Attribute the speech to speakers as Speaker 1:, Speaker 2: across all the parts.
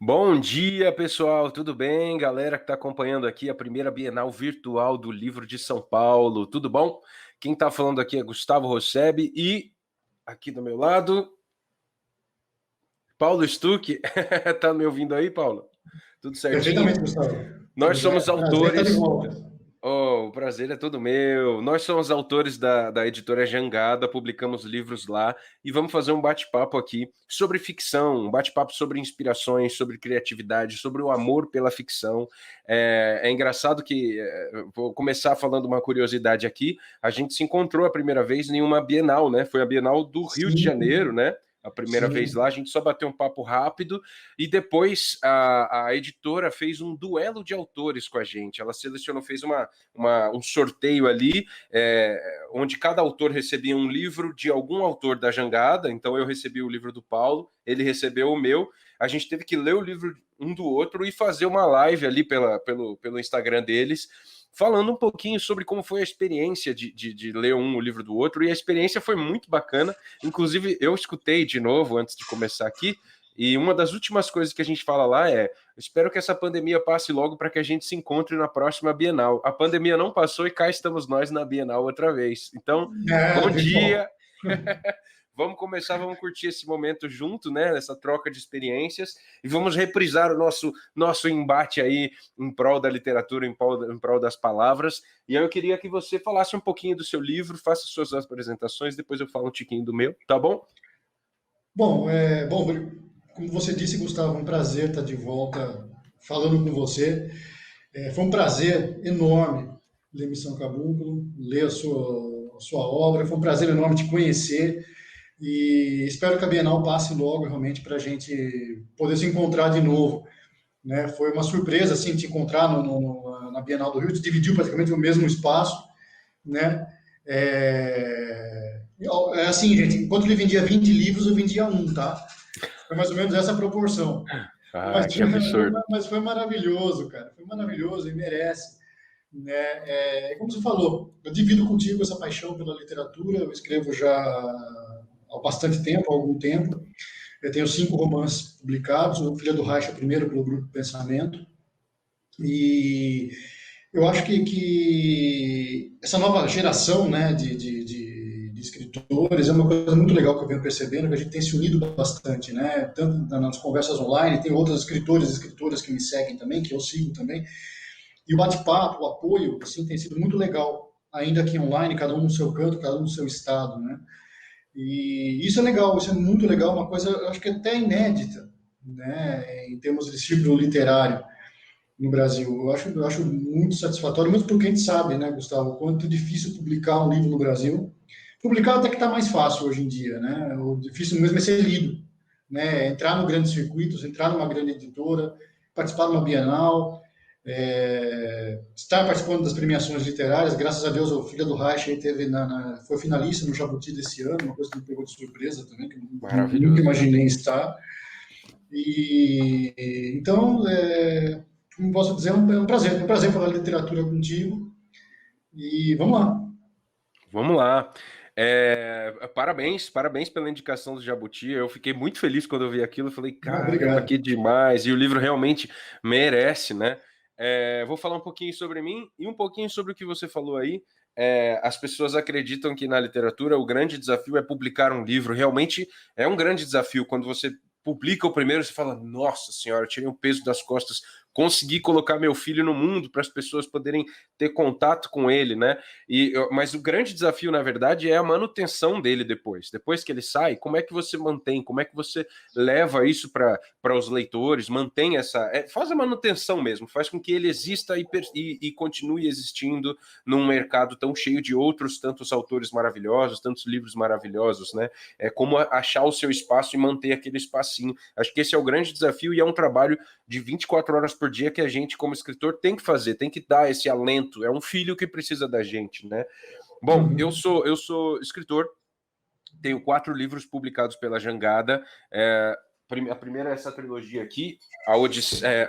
Speaker 1: Bom dia, pessoal. Tudo bem? Galera que está acompanhando aqui a primeira Bienal Virtual do Livro de São Paulo. Tudo bom? Quem está falando aqui é Gustavo Rossebi e aqui do meu lado, Paulo Stuck. Tá me ouvindo aí, Paulo? Tudo certinho?
Speaker 2: Perfeitamente, Gustavo.
Speaker 1: Nós
Speaker 2: Tudo
Speaker 1: somos
Speaker 2: jóia? Prazer estar de
Speaker 1: autores.
Speaker 2: volta.
Speaker 1: Oh, o prazer é todo meu. Nós somos autores da editora Jangada, publicamos livros lá e vamos fazer um bate-papo aqui sobre ficção, um bate-papo sobre inspirações, sobre criatividade, sobre o amor pela ficção. É engraçado que, vou começar falando uma curiosidade aqui, a gente se encontrou a primeira vez em uma Bienal, né? Foi a Bienal do Rio de Janeiro,
Speaker 2: Sim,
Speaker 1: né? A primeira vez lá, a
Speaker 2: sim.
Speaker 1: gente só bateu um papo rápido e depois a editora fez um duelo de autores com a gente. Ela selecionou, fez um sorteio ali, onde cada autor recebia um livro de algum autor da Jangada. Então eu recebi o livro do Paulo, ele recebeu o meu. A gente teve que ler o livro um do outro e fazer uma live ali pelo Instagram deles, falando um pouquinho sobre como foi a experiência de ler o livro do outro. E a experiência foi muito bacana. Inclusive, eu escutei de novo antes de começar aqui. E uma das últimas coisas que a gente fala lá é: espero que essa pandemia passe logo para que a gente se encontre na próxima Bienal. A pandemia não passou e cá estamos nós na Bienal outra vez. Então,
Speaker 2: É,
Speaker 1: bom
Speaker 2: virtual.
Speaker 1: dia. Vamos começar, vamos curtir esse momento junto, né? Essa troca de experiências e vamos reprisar o nosso embate aí em prol da literatura, em prol das palavras. E aí eu queria que você falasse um pouquinho do seu livro, faça suas apresentações, depois eu falo um tiquinho do meu, tá bom?
Speaker 2: Bom, como você disse, Gustavo, um prazer estar de volta falando com você. Foi um prazer enorme ler Missão Caboclo, ler a sua obra. Foi um prazer enorme te conhecer e espero que a Bienal passe logo, realmente, para a gente poder se encontrar de novo, né? Foi uma surpresa, assim, te encontrar na Bienal do Rio. A gente dividiu praticamente o mesmo espaço, né? É assim, gente, enquanto ele vendia 20 livros, eu vendia um, tá? Foi mais ou menos essa proporção.
Speaker 1: Ah, que absurdo.
Speaker 2: Mas foi maravilhoso, cara. Foi maravilhoso e merece. Né? Como você falou, eu divido contigo essa paixão pela literatura. Eu escrevo já há bastante tempo, há algum tempo. Eu tenho 5 romances publicados. O Filha do Raicha, primeiro, pelo Grupo Pensamento. E eu acho que essa nova geração, né, de escritores é uma coisa muito legal que eu venho percebendo, que a gente tem se unido bastante, né, tanto nas conversas online, tem outros escritores e escritoras que me seguem também, que eu sigo também, e o bate-papo, o apoio, assim, tem sido muito legal, ainda aqui online, cada um no seu canto, cada um no seu estado, né, e isso é legal, isso é muito legal, uma coisa, eu acho que até inédita, né, em termos de ciclo literário, no Brasil. Eu acho muito satisfatório, mesmo porque a gente sabe, né, Gustavo, o quanto é difícil publicar um livro no Brasil. Publicar até que está mais fácil hoje em dia, né? O difícil mesmo é ser lido, né? Entrar no grandes circuitos, entrar numa grande editora, participar de uma Bienal, estar participando das premiações literárias. Graças a Deus, o Filho do Reich aí foi finalista no Jabuti desse ano, uma coisa que me pegou de surpresa também, que eu nunca
Speaker 1: Maravilhoso.
Speaker 2: imaginei estar. Então, como posso dizer, é um prazer falar de literatura contigo. E vamos lá.
Speaker 1: Vamos lá. Parabéns pela indicação do Jabuti. Eu fiquei muito feliz quando eu vi aquilo. Eu falei,
Speaker 2: Não,
Speaker 1: caramba,
Speaker 2: obrigado.
Speaker 1: que demais! E o livro realmente merece, né? Vou falar um pouquinho sobre mim e um pouquinho sobre o que você falou aí. As pessoas acreditam que na literatura o grande desafio é publicar um livro. Realmente é um grande desafio. Quando você publica o primeiro, você fala, nossa senhora, eu tirei o peso das costas, consegui colocar meu filho no mundo para as pessoas poderem ter contato com ele, né? Mas o grande desafio, na verdade, é a manutenção dele depois. Depois que ele sai, como é que você mantém? Como é que você leva isso para os leitores? Mantém faz a manutenção mesmo, faz com que ele exista e continue existindo num mercado tão cheio de outros tantos autores maravilhosos, tantos livros maravilhosos, né? É como achar o seu espaço e manter aquele espacinho. Acho que esse é o grande desafio e é um trabalho de 24 horas por dia que a gente, como escritor, tem que fazer, tem que dar esse alento. É um filho que precisa da gente, né? Bom, eu
Speaker 2: Uhum.
Speaker 1: sou eu sou escritor, tenho 4 livros publicados pela Jangada. A primeira é essa trilogia aqui,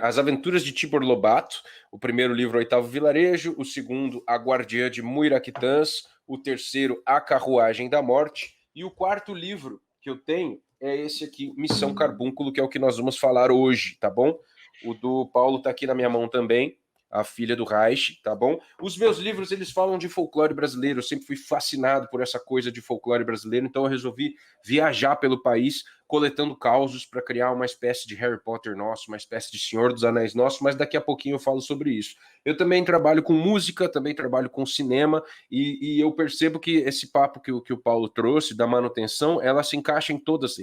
Speaker 1: As Aventuras de Tibor Lobato. O primeiro livro, Oitavo Vilarejo. O segundo, A Guardiã de Muiraquitãs. O terceiro, A Carruagem da Morte. E o quarto livro que eu tenho é esse aqui, Missão Carbúnculo, que é o que nós vamos falar hoje, tá bom? O do Paulo tá aqui na minha mão também, A Filha do Reich, tá bom? Os meus livros, eles falam de folclore brasileiro, eu sempre fui fascinado por essa coisa de folclore brasileiro, então eu resolvi viajar pelo país, coletando causos para criar uma espécie de Harry Potter nosso, uma espécie de Senhor dos Anéis nosso, mas daqui a pouquinho eu falo sobre isso. Eu também trabalho com música, também trabalho com cinema, e eu percebo que esse papo que o Paulo trouxe da manutenção, ela se encaixa em todas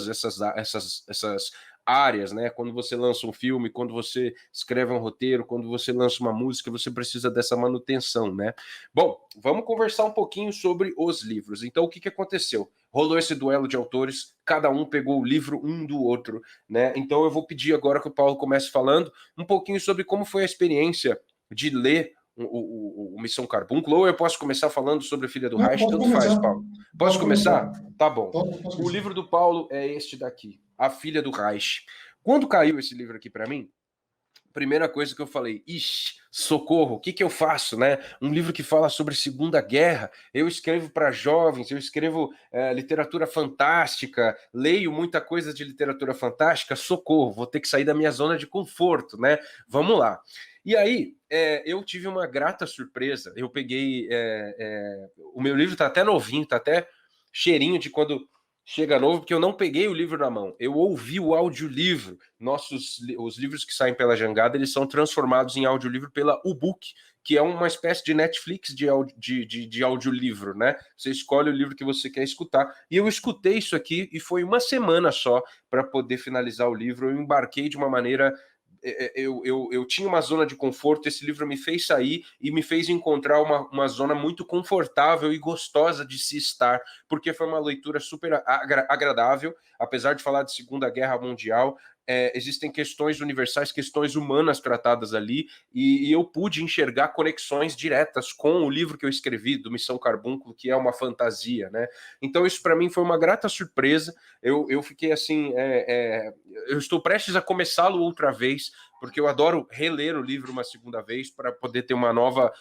Speaker 1: essas áreas, né? Quando você lança um filme, quando você escreve um roteiro, quando você lança uma música, você precisa dessa manutenção, né? Bom, vamos conversar um pouquinho sobre os livros. Então, o que aconteceu? Rolou esse duelo de autores, cada um pegou o livro um do outro, né? Então, eu vou pedir agora que o Paulo comece falando um pouquinho sobre como foi a experiência de ler o Missão Carbúnculo, ou eu posso começar falando sobre a Filha do
Speaker 2: Não,
Speaker 1: Reich,
Speaker 2: pode
Speaker 1: tanto faz,
Speaker 2: começar.
Speaker 1: Paulo. Posso
Speaker 2: Pode
Speaker 1: começar?
Speaker 2: começar.
Speaker 1: Tá bom.
Speaker 2: Pode
Speaker 1: O
Speaker 2: começar.
Speaker 1: livro do Paulo é este daqui, A Filha do Reich. Quando caiu esse livro aqui para mim, primeira coisa que eu falei, ixi, socorro, o que eu faço, né? Um livro que fala sobre Segunda Guerra, eu escrevo para jovens, eu escrevo literatura fantástica, leio muita coisa de literatura fantástica, socorro, vou ter que sair da minha zona de conforto, né? Vamos lá. E aí, eu tive uma grata surpresa, eu peguei, o meu livro tá até novinho, tá até cheirinho de quando chega novo, porque eu não peguei o livro na mão, eu ouvi o audiolivro. Os livros que saem pela Jangada, eles são transformados em audiolivro pela Ubook, que é uma espécie de Netflix de audiolivro, né? Você escolhe o livro que você quer escutar. E eu escutei isso aqui e foi uma semana só para poder finalizar o livro. Eu embarquei de uma maneira eu tinha uma zona de conforto, esse livro me fez sair e me fez encontrar uma zona muito confortável e gostosa de se estar, porque foi uma leitura super agradável, apesar de falar de Segunda Guerra Mundial, existem questões universais, questões humanas tratadas ali, e eu pude enxergar conexões diretas com o livro que eu escrevi, do Missão Carbúnculo, que é uma fantasia, né? Então isso para mim foi uma grata surpresa, eu fiquei assim, eu estou prestes a começá-lo outra vez, porque eu adoro reler o livro uma segunda vez para poder ter uma nova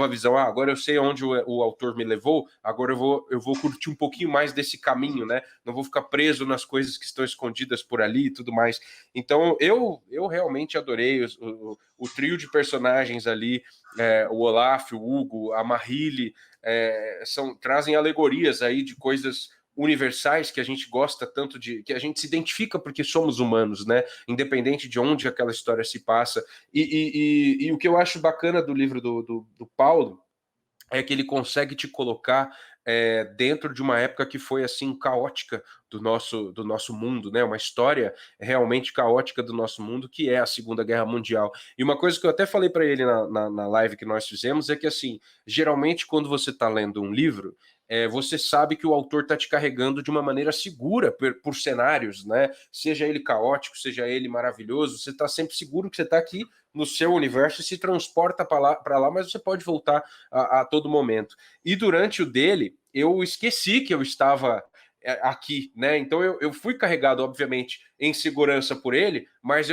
Speaker 1: visão. Ah, agora eu sei onde o autor me levou, agora eu vou curtir um pouquinho mais desse caminho, né? Não vou ficar preso nas coisas que estão escondidas por ali e tudo mais. Então eu realmente adorei o trio de personagens ali, o Olaf, o Hugo, a Marília, trazem alegorias aí de coisas universais que a gente gosta tanto que a gente se identifica porque somos humanos, né? Independente de onde aquela história se passa. E o que eu acho bacana do livro do Paulo é que ele consegue te colocar dentro de uma época que foi assim caótica do nosso mundo, né? Uma história realmente caótica do nosso mundo, que é a Segunda Guerra Mundial. E uma coisa que eu até falei para ele na live que nós fizemos é que, assim, geralmente quando você está lendo um livro, você sabe que o autor está te carregando de uma maneira segura por cenários, né? Seja ele caótico, seja ele maravilhoso, você está sempre seguro que você está aqui no seu universo e se transporta para lá, mas você pode voltar a todo momento. E durante o dele, eu esqueci que eu estava aqui, né? Então eu fui carregado, obviamente, em segurança por ele, mas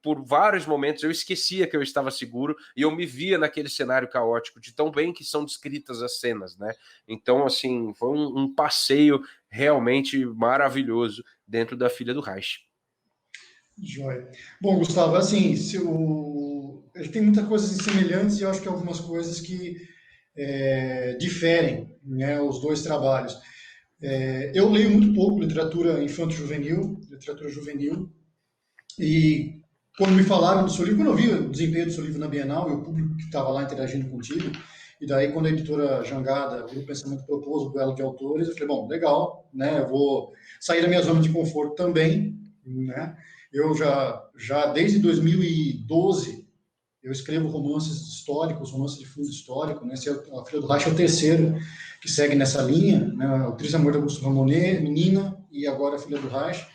Speaker 1: por vários momentos eu esquecia que eu estava seguro e eu me via naquele cenário caótico, de tão bem que são descritas as cenas, né? Então, assim, foi um passeio realmente maravilhoso dentro da Filha do Reich.
Speaker 2: Joia. Bom, Gustavo, assim, ele tem muitas coisas semelhantes e eu acho que algumas coisas que diferem, né, os dois trabalhos. Eu leio muito pouco literatura infanto-juvenil, literatura juvenil, e quando me falaram do seu livro, quando eu vi o desempenho do seu livro na Bienal e o público que estava lá interagindo contigo, e daí quando a editora Jangada, o Grupo Pensamento propôs o duelo de autores, eu falei, bom, legal, né, eu vou sair da minha zona de conforto também, né, eu já desde 2012, eu escrevo romances históricos, romances de fundo histórico, né, A Filha do Reich é o terceiro que segue nessa linha, né, O Triste Amor de Augusto Ramonet, Menina, e agora A Filha do Reich,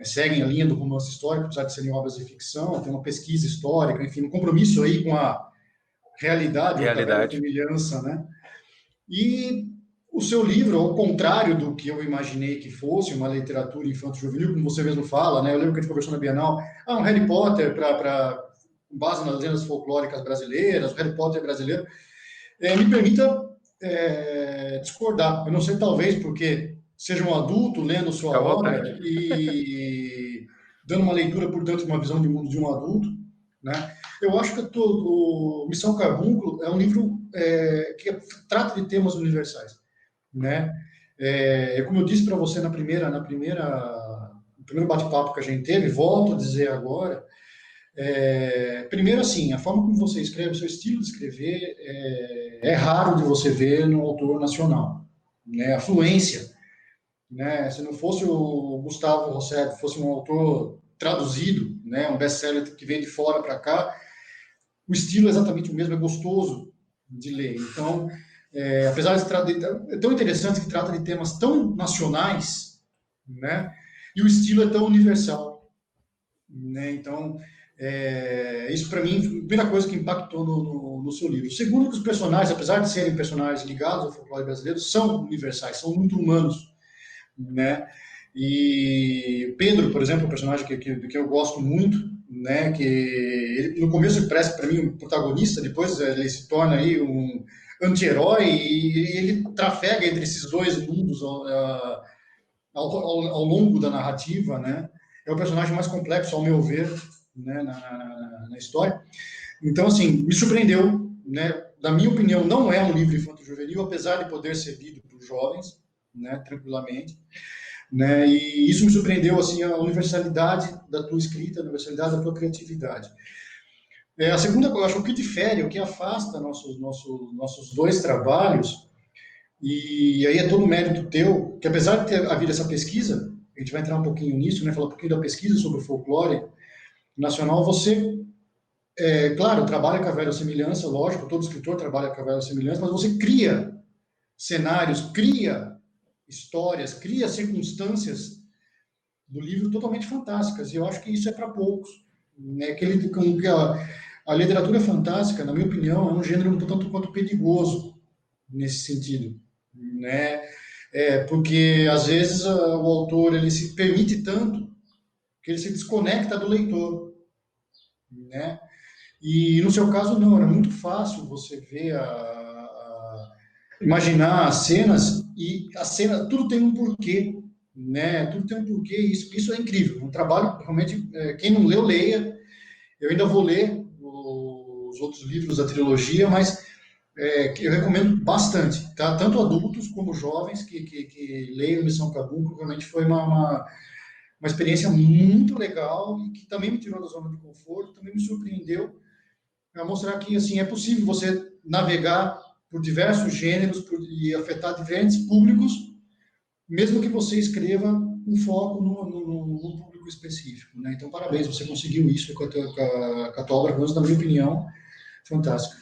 Speaker 2: seguem a linha do romance histórico, apesar de serem obras de ficção, tem uma pesquisa histórica, enfim, um compromisso aí com a realidade, ou tabela de
Speaker 1: Realidade.
Speaker 2: semelhança, né? E o seu livro, ao contrário do que eu imaginei que fosse, uma literatura infanto-juvenil, como você mesmo fala, né? Eu lembro que a gente conversou na Bienal, um Harry Potter com base nas lendas folclóricas brasileiras, o Harry Potter brasileiro, me permita discordar. Eu não sei, talvez, porque seja um adulto lendo
Speaker 1: Fica
Speaker 2: sua
Speaker 1: à
Speaker 2: obra
Speaker 1: vontade.
Speaker 2: e dando uma leitura, portanto, uma visão de mundo de um adulto, né? Eu acho que o Missão Carbúnculo é um livro que trata de temas universais, né? Como eu disse para você no primeiro bate-papo que a gente teve, volto a dizer agora, primeiro assim, a forma como você escreve, o seu estilo de escrever é raro de você ver no autor nacional, né? A fluência, né? Se não fosse o Gustavo Rossetti, fosse um autor traduzido, né? Um best-seller que vem de fora para cá, o estilo é exatamente o mesmo, é gostoso de ler. Então, apesar de é tão interessante que trata de temas tão nacionais, né? E o estilo é tão universal, né? Então, isso para mim, a primeira coisa que impactou no seu livro. Segundo, que os personagens, apesar de serem personagens ligados ao folclore brasileiro, são universais, são muito humanos, né? E Pedro, por exemplo, é um personagem que eu gosto muito, né? Que ele, no começo ele parece para mim um protagonista, depois ele se torna aí um anti-herói e ele trafega entre esses dois mundos ao longo da narrativa, né? É o personagem mais complexo, ao meu ver, né? Na história. Então, assim, me surpreendeu, né? Na minha opinião, não é um livro infanto-juvenil, apesar de poder ser lido por jovens, né? Tranquilamente, né? E isso me surpreendeu, assim, a universalidade da tua escrita, a universalidade da tua criatividade. A segunda, eu acho, o que difere, o que afasta nossos dois trabalhos, e aí é todo mérito teu, que apesar de ter havido essa pesquisa, a gente vai entrar um pouquinho nisso, né? Falar um pouquinho da pesquisa sobre o folclore nacional, você, claro, trabalha com a verossimilhança, lógico, todo escritor trabalha com a verossimilhança, mas você cria cenários, cria histórias, cria circunstâncias do livro totalmente fantásticas. E eu acho que isso é para poucos. Né? A literatura fantástica, na minha opinião, é um gênero um tanto quanto perigoso nesse sentido. Né? Porque, às vezes, o autor ele se permite tanto que ele se desconecta do leitor. Né? E, no seu caso, não. Era muito fácil você ver imaginar as cenas e a cena, tudo tem um porquê, né? Tudo tem um porquê, isso é incrível. Um trabalho realmente, quem não leu, leia. Eu ainda vou ler os outros livros da trilogia, mas eu recomendo bastante, tá? Tanto adultos como jovens que leiam Missão Caboclo, realmente foi uma experiência muito legal e que também me tirou da zona de conforto, também me surpreendeu a mostrar que assim é possível você navegar por diversos gêneros e afetar diferentes públicos, mesmo que você escreva um foco no público específico, né? Então, parabéns, você conseguiu isso com a tua obra, na minha opinião, fantástica.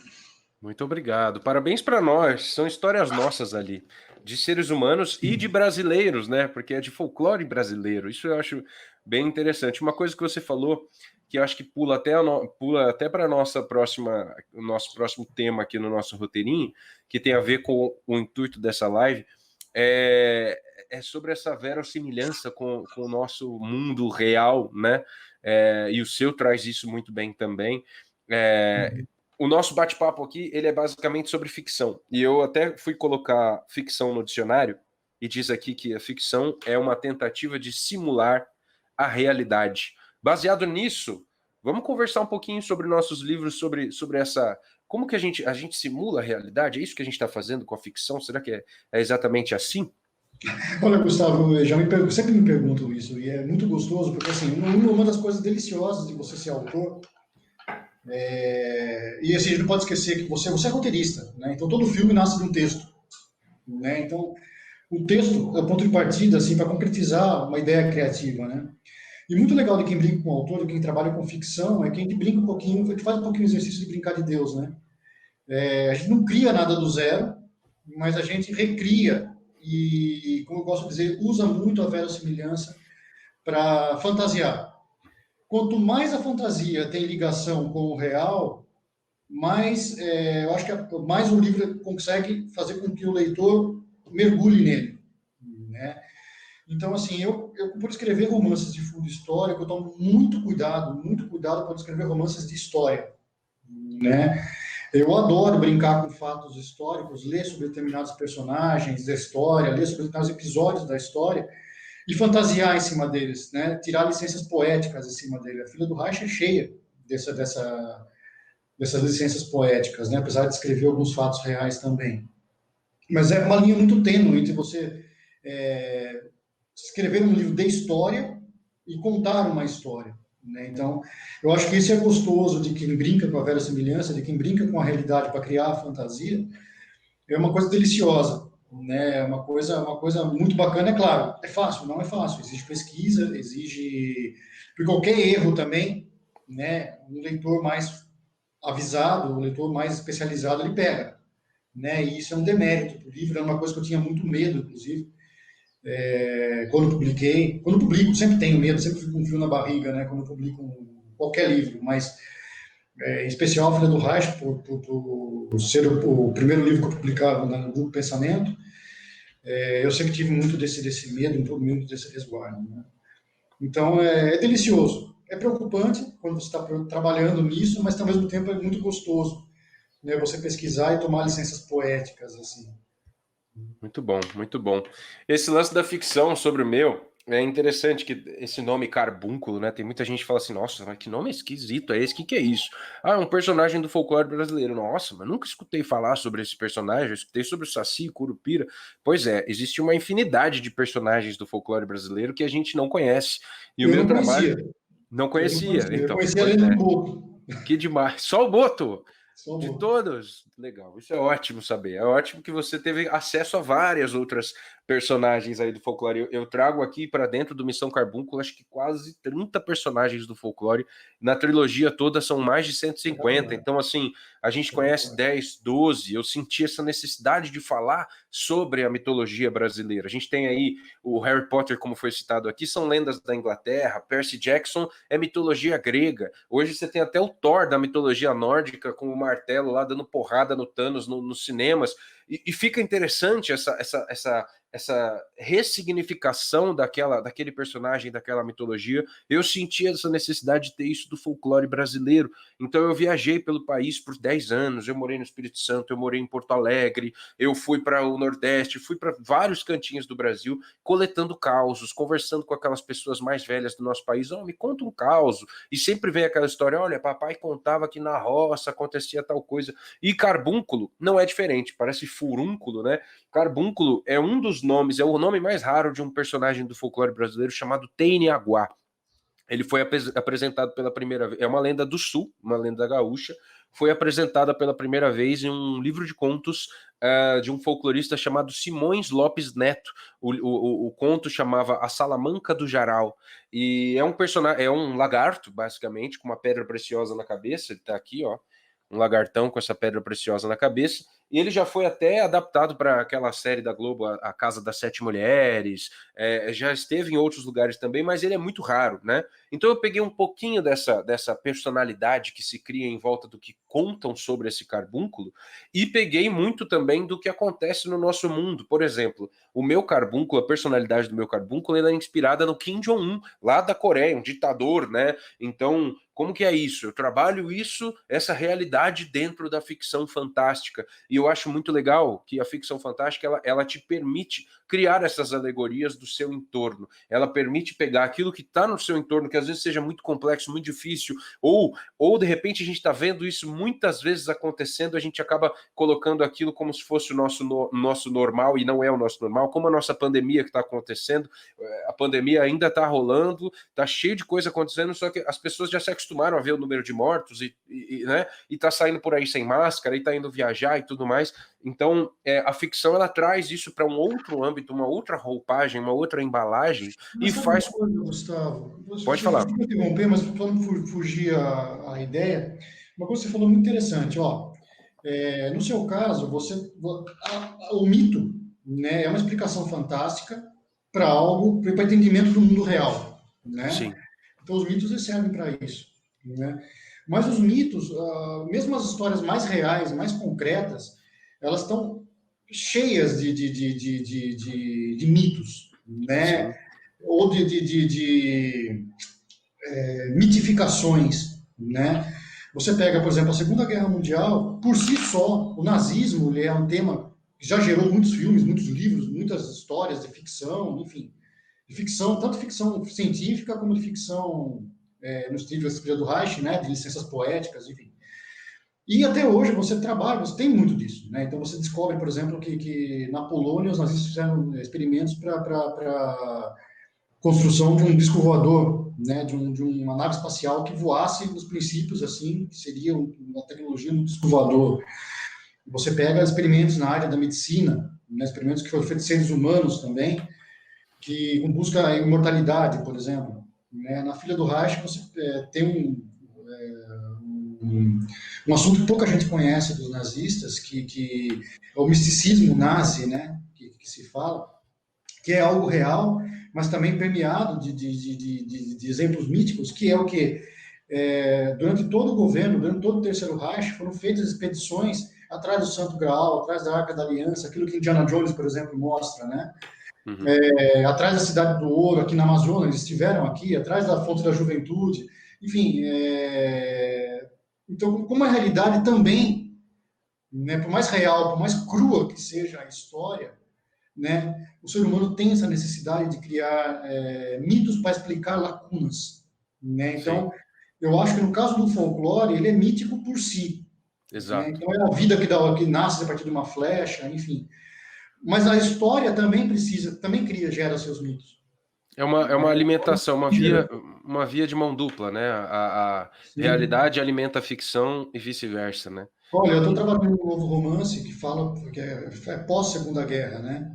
Speaker 1: Muito obrigado. Parabéns para nós. São histórias nossas ali, de seres humanos e de brasileiros, né? Porque é de folclore brasileiro. Isso eu acho bem interessante. Uma coisa que você falou, que eu acho que pula até para o nosso próximo tema aqui no nosso roteirinho, que tem a ver com o intuito dessa live, é sobre essa verossimilhança com o nosso mundo real, né? E o seu traz isso muito bem também. O nosso bate-papo aqui, ele é basicamente sobre ficção. E eu até fui colocar ficção no dicionário e diz aqui que a ficção é uma tentativa de simular a realidade. Baseado nisso, vamos conversar um pouquinho sobre nossos livros, sobre essa... Como que a gente simula a realidade? É isso que a gente está fazendo com a ficção? Será que é exatamente assim?
Speaker 2: Olha, Gustavo, sempre me pergunto isso, e é muito gostoso, porque assim, uma das coisas deliciosas de você ser autor, e assim, a gente não pode esquecer que você é roteirista, né? Então todo filme nasce de um texto, né? Então o texto é o ponto de partida, assim, para concretizar uma ideia criativa, né? E muito legal de quem brinca com o autor, de quem trabalha com ficção, é quem brinca um pouquinho, a gente faz um pouquinho o exercício de brincar de Deus, né? A gente não cria nada do zero, mas a gente recria e, como eu gosto de dizer, usa muito a verossimilhança para fantasiar. Quanto mais a fantasia tem ligação com o real, mais eu acho que mais o livro consegue fazer com que o leitor mergulhe nele, né? Então, assim, por escrever romances de fundo histórico, eu tomo muito cuidado para escrever romances de história, né? Eu adoro brincar com fatos históricos, ler sobre determinados personagens da história, ler sobre determinados episódios da história e fantasiar em cima deles, né? Tirar licenças poéticas em cima dele. A Filha do Reich é cheia dessas licenças poéticas, né? Apesar de escrever alguns fatos reais também. Mas é uma linha muito tênue entre você escrever um livro de história e contar uma história. Né? Então, eu acho que isso é gostoso de quem brinca com a verossimilhança, de quem brinca com a realidade para criar a fantasia, é uma coisa deliciosa. Né? É uma coisa muito bacana, é claro. É fácil? Não é fácil. Exige pesquisa, exige... Por qualquer erro também, né? Um leitor mais avisado, um leitor mais especializado, ele pega. Né? E isso é um demérito do livro, é uma coisa que eu tinha muito medo, inclusive, quando publiquei. Quando publico, sempre tenho medo, sempre fico com um frio na barriga, né? Quando publico qualquer livro, mas em especial a Filha do Reich, por ser o primeiro livro que eu publicava no Grupo Pensamento, eu sempre tive muito desse medo, muito desse resguardo. Né? Então é delicioso. É preocupante quando você está trabalhando nisso, mas ao mesmo tempo é muito gostoso, né? Você pesquisar e tomar licenças poéticas assim.
Speaker 1: Muito bom, muito bom. Esse lance da ficção sobre o meu é interessante que esse nome carbúnculo, né? Tem muita gente que fala assim, nossa, mas que nome esquisito é esse? O que que é isso? Ah, é um personagem do folclore brasileiro. Nossa, mas nunca escutei falar sobre esse personagem. Eu escutei sobre o Saci, Curupira. Pois é, existe uma infinidade de personagens do folclore brasileiro que a gente não conhece. E o
Speaker 2: Eu
Speaker 1: meu
Speaker 2: não
Speaker 1: trabalho
Speaker 2: conhecia.
Speaker 1: não
Speaker 2: Eu não
Speaker 1: conhecia.
Speaker 2: conhecia. Eu
Speaker 1: Então,
Speaker 2: conhecia
Speaker 1: pois
Speaker 2: além
Speaker 1: é.
Speaker 2: do Boto.
Speaker 1: Que demais. Só o Boto.
Speaker 2: Só o
Speaker 1: De
Speaker 2: Boto.
Speaker 1: todos, legal. Isso é ótimo saber. É ótimo que você teve acesso a várias outras personagens aí do folclore. Eu trago aqui para dentro do Missão Carbúnculo, acho que quase 30 personagens do folclore. Na trilogia toda são mais de 150. Então, assim, a gente conhece 10, 12. Eu senti essa necessidade de falar sobre a mitologia brasileira. A gente tem aí o Harry Potter, como foi citado aqui, são lendas da Inglaterra. Percy Jackson é mitologia grega. Hoje você tem até o Thor da mitologia nórdica com o martelo lá dando porrada no Thanos nos cinemas. E fica interessante essa ressignificação daquele personagem, daquela mitologia. Eu senti essa necessidade de ter isso do folclore brasileiro. Então eu viajei pelo país por 10 anos, eu morei no Espírito Santo, eu morei em Porto Alegre, eu fui para o Nordeste, fui para vários cantinhos do Brasil, coletando causos, conversando com aquelas pessoas mais velhas do nosso país. Oh, me conta um caos. E sempre vem aquela história, olha, papai contava que na roça acontecia tal coisa. E carbúnculo não é diferente, parece furúnculo, né? Carbúnculo é um dos nomes, é o nome mais raro de um personagem do folclore brasileiro chamado Teiniaguá. Ele foi apresentado pela primeira vez, é uma lenda do sul, uma lenda gaúcha, foi apresentada pela primeira vez em um livro de contos de um folclorista chamado Simões Lopes Neto. O conto chamava A Salamanca do Jaral, e é um personagem, é um lagarto, basicamente, com uma pedra preciosa na cabeça, ele tá aqui, ó, um lagartão com essa pedra preciosa na cabeça, e ele já foi até adaptado para aquela série da Globo, A Casa das Sete Mulheres, já esteve em outros lugares também, mas ele é muito raro, né? Então eu peguei um pouquinho dessa personalidade que se cria em volta do que contam sobre esse carbúnculo e peguei muito também do que acontece no nosso mundo. Por exemplo, o meu carbúnculo, a personalidade do meu carbúnculo, ela é inspirada no Kim Jong-un, lá da Coreia, um ditador, né? Então, como que é isso? Eu trabalho isso, essa realidade dentro da ficção fantástica. E eu acho muito legal que a ficção fantástica, ela te permite criar essas alegorias do seu entorno. Ela permite pegar aquilo que está no seu entorno, que às vezes seja muito complexo, muito difícil, ou de repente a gente está vendo isso muitas vezes acontecendo, a gente acaba colocando aquilo como se fosse o nosso normal, e não é o nosso normal, como a nossa pandemia que está acontecendo. A pandemia ainda está rolando, está cheio de coisa acontecendo, só que as pessoas já se acostumaram a ver o número de mortos né, e tá saindo por aí sem máscara, e tá indo viajar e tudo mais. Então, a ficção, ela traz isso para um outro âmbito, uma outra roupagem, uma outra embalagem,
Speaker 2: Mas
Speaker 1: e
Speaker 2: sabe uma
Speaker 1: faz...
Speaker 2: coisa, Gustavo?
Speaker 1: Pode
Speaker 2: Você
Speaker 1: falar.
Speaker 2: desculpa interromper, mas para não fugir a ideia, uma coisa que você falou muito interessante, ó. No seu caso, o mito, né, é uma explicação fantástica para algo, para entendimento do mundo real, né?
Speaker 1: Sim,
Speaker 2: Então, os mitos eles servem para isso, né? Mas os mitos, mesmo as histórias mais reais, mais concretas, elas estão cheias de mitos, né?
Speaker 1: sim,
Speaker 2: Ou de mitificações, né? Você pega, por exemplo, a Segunda Guerra Mundial, por si só, o nazismo ele é um tema que já gerou muitos filmes, muitos livros, muitas histórias de ficção, enfim, de ficção, tanto ficção científica como de ficção nos livros do Reich, né, de licenças poéticas, enfim. E até hoje você trabalha, você tem muito disso, né? Então você descobre, por exemplo, que na Polônia os nazistas fizeram experimentos para construção de um disco voador, né? De uma nave espacial que voasse nos princípios assim, que seria uma tecnologia do disco voador. Você pega experimentos na área da medicina, né? Experimentos que foram feitos em seres humanos também, que busca a imortalidade, por exemplo. Né? Na Filha do Reich você tem um assunto que pouca gente conhece dos nazistas, que é o misticismo nazi, né, que se fala, que é algo real, mas também permeado de exemplos míticos, que é o que durante todo o governo, durante todo o Terceiro Reich, foram feitas expedições atrás do Santo Graal, atrás da Arca da Aliança, aquilo que Indiana Jones, por exemplo, mostra, né?
Speaker 1: Uhum.
Speaker 2: Atrás da Cidade do Ouro, aqui na Amazônia, eles estiveram aqui, atrás da Fonte da Juventude, enfim. Então, como a realidade também, né, por mais real, por mais crua que seja a história, né, o ser humano tem essa necessidade de criar mitos para explicar lacunas. Né?
Speaker 1: Sim,
Speaker 2: Então, eu acho que no caso do folclore, ele é mítico por si. Né?
Speaker 1: exato.
Speaker 2: Então, é a vida que nasce a partir de uma flecha, enfim. Mas a história também precisa, também cria, gera seus mitos.
Speaker 1: É uma
Speaker 2: Né?
Speaker 1: alimentação, uma via de mão dupla, né? A
Speaker 2: Sim.
Speaker 1: realidade alimenta a ficção e vice-versa, né?
Speaker 2: Olha, eu estou trabalhando num novo romance que fala que é pós-Segunda Guerra, né?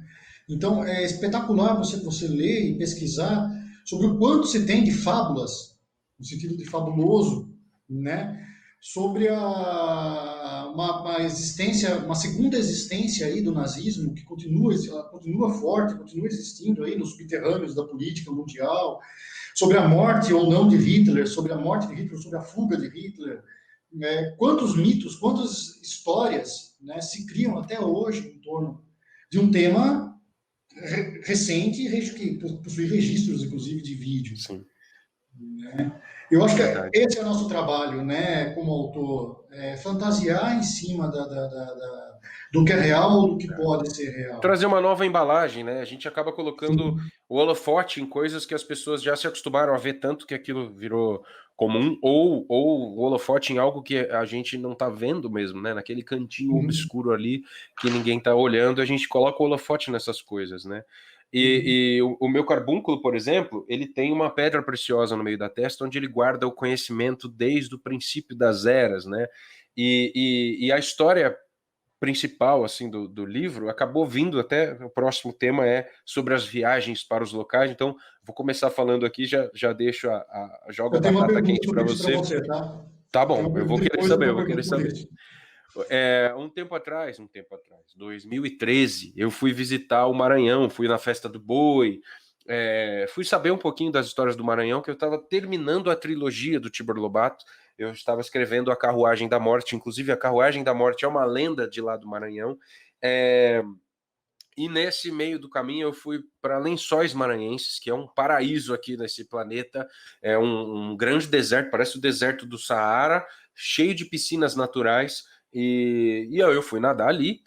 Speaker 2: Então é espetacular você ler e pesquisar sobre o quanto se tem de fábulas, no sentido de fabuloso, né? Sobre uma existência, uma segunda existência aí do nazismo que continua forte, continua existindo aí nos subterrâneos da política mundial, sobre a morte ou não de Hitler, sobre a morte de Hitler, sobre a fuga de Hitler, né? Quantos mitos, quantas histórias, né, se criam até hoje em torno de um tema recente que possui registros, inclusive, de vídeo.
Speaker 1: Sim,
Speaker 2: Né? Eu acho que
Speaker 1: verdade.
Speaker 2: esse é o nosso trabalho, né, como autor, fantasiar em cima do que é real ou do que pode ser real.
Speaker 1: Trazer uma nova embalagem, né? A gente acaba colocando
Speaker 2: Sim.
Speaker 1: o holofote em coisas que as pessoas já se acostumaram a ver tanto que aquilo virou comum, ou o holofote em algo que a gente não tá vendo mesmo, né? Naquele cantinho
Speaker 2: Uhum.
Speaker 1: obscuro ali que ninguém tá olhando, a gente coloca o holofote nessas coisas, né?
Speaker 2: Uhum.
Speaker 1: E o meu carbúnculo, por exemplo, ele tem uma pedra preciosa no meio da testa, onde ele guarda o conhecimento desde o princípio das eras, né? E a história principal assim do livro acabou vindo até o próximo tema é sobre as viagens para os locais, então vou começar falando aqui, já deixo jogo a
Speaker 2: Eu tenho uma
Speaker 1: batata
Speaker 2: pergunta
Speaker 1: quente para
Speaker 2: sobre isso para
Speaker 1: você.
Speaker 2: você, tá?
Speaker 1: Tá
Speaker 2: Eu tenho
Speaker 1: bom,
Speaker 2: uma
Speaker 1: eu vou
Speaker 2: pergunta
Speaker 1: querer
Speaker 2: depois, eu
Speaker 1: saber,
Speaker 2: tenho
Speaker 1: eu
Speaker 2: uma
Speaker 1: vou querer
Speaker 2: pergunta sobre
Speaker 1: saber.
Speaker 2: isso.
Speaker 1: Um tempo atrás, 2013, eu fui visitar o Maranhão, fui na Festa do Boi, fui saber um pouquinho das histórias do Maranhão, que eu estava terminando a trilogia do Tibor Lobato, eu estava escrevendo A Carruagem da Morte, inclusive A Carruagem da Morte é uma lenda de lá do Maranhão, é, e nesse meio do caminho eu fui para Lençóis Maranhenses, que é um paraíso aqui nesse planeta, é um grande deserto, parece o deserto do Saara, cheio de piscinas naturais, e eu fui nadar ali,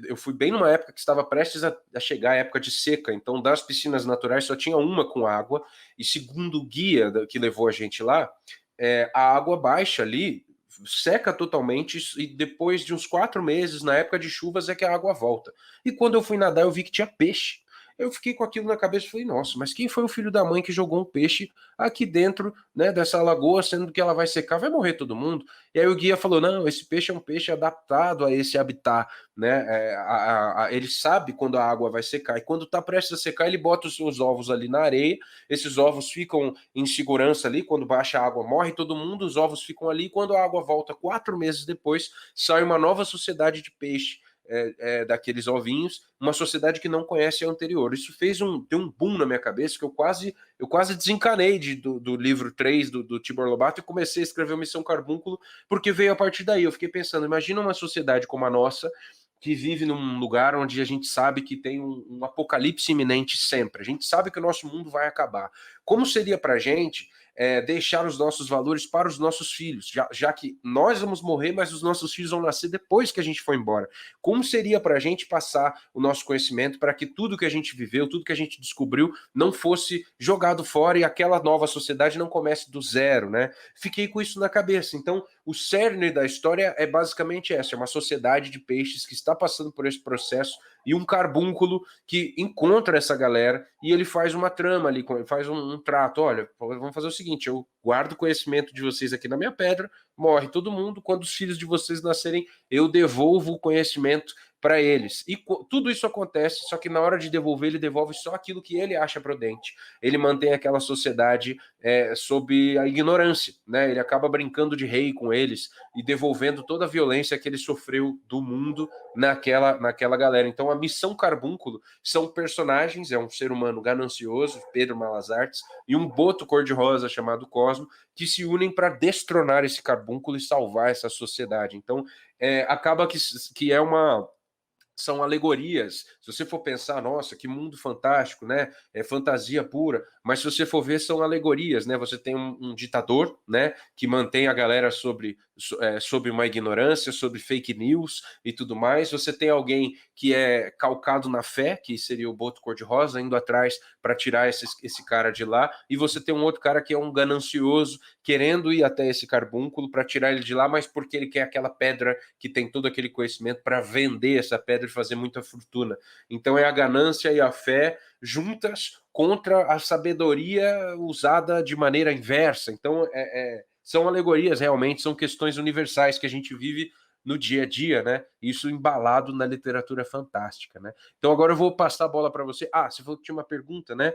Speaker 1: eu fui bem numa época que estava prestes a chegar a época de seca, então das piscinas naturais só tinha uma com água, e segundo o guia que levou a gente lá, a água baixa ali, seca totalmente e depois de uns 4 meses, na época de chuvas, é que a água volta. E quando eu fui nadar, eu vi que tinha peixe. Eu fiquei com aquilo na cabeça e falei, nossa, mas quem foi o filho da mãe que jogou um peixe aqui dentro, né, dessa lagoa, sendo que ela vai secar, vai morrer todo mundo? E aí o guia falou, não, esse peixe é um peixe adaptado a esse habitat, né? Ele sabe quando a água vai secar, e quando está prestes a secar, ele bota os seus ovos ali na areia, esses ovos ficam em segurança ali, quando baixa a água morre todo mundo, os ovos ficam ali, e quando a água volta 4 meses depois, sai uma nova sociedade de peixe daqueles ovinhos, uma sociedade que não conhece a anterior. Isso deu um boom na minha cabeça que eu quase desencanei do livro 3 do Tibor Lobato e comecei a escrever o Missão Carbúnculo, porque veio a partir daí. Eu fiquei pensando, imagina uma sociedade como a nossa, que vive num lugar onde a gente sabe que tem um apocalipse iminente sempre. A gente sabe que o nosso mundo vai acabar. Como seria pra gente deixar os nossos valores para os nossos filhos, já que nós vamos morrer, mas os nossos filhos vão nascer depois que a gente for embora. Como seria para a gente passar o nosso conhecimento para que tudo que a gente viveu, tudo que a gente descobriu, não fosse jogado fora e aquela nova sociedade não comece do zero, né? Fiquei com isso na cabeça. Então, o cerne da história é basicamente essa, é uma sociedade de peixes que está passando por esse processo e um carbúnculo que encontra essa galera e ele faz uma trama ali, faz um trato. Olha, vamos fazer o seguinte, eu guardo o conhecimento de vocês aqui na minha pedra, morre todo mundo, quando os filhos de vocês nascerem, eu devolvo o conhecimento para eles. E tudo isso acontece, só que na hora de devolver, ele devolve só aquilo que ele acha prudente. Ele mantém aquela sociedade sob a ignorância, né? Ele acaba brincando de rei com eles e devolvendo toda a violência que ele sofreu do mundo naquela galera. Então, a missão Carbúnculo são personagens, é um ser humano ganancioso, Pedro Malas Artes, e um boto cor-de-rosa chamado Cosmo, que se unem para destronar esse carbúnculo e salvar essa sociedade. Então, acaba que é uma... São alegorias. Se você for pensar, nossa, que mundo fantástico, né? É fantasia pura. Mas se você for ver, são alegorias, né? Você tem um ditador, né? Que mantém a galera sobre uma ignorância, sobre fake news e tudo mais. Você tem alguém que é calcado na fé, que seria o Boto Cor-de-Rosa, indo atrás para tirar esse cara de lá. E você tem um outro cara que é um ganancioso, querendo ir até esse carbúnculo para tirar ele de lá, mas porque ele quer aquela pedra que tem todo aquele conhecimento para vender essa pedra e fazer muita fortuna. Então é a ganância e a fé juntas contra a sabedoria usada de maneira inversa. Então são alegorias realmente, são questões universais que a gente vive no dia a dia, né? Isso embalado na literatura fantástica, né? Então agora eu vou passar a bola para você. Você falou que tinha uma pergunta, né?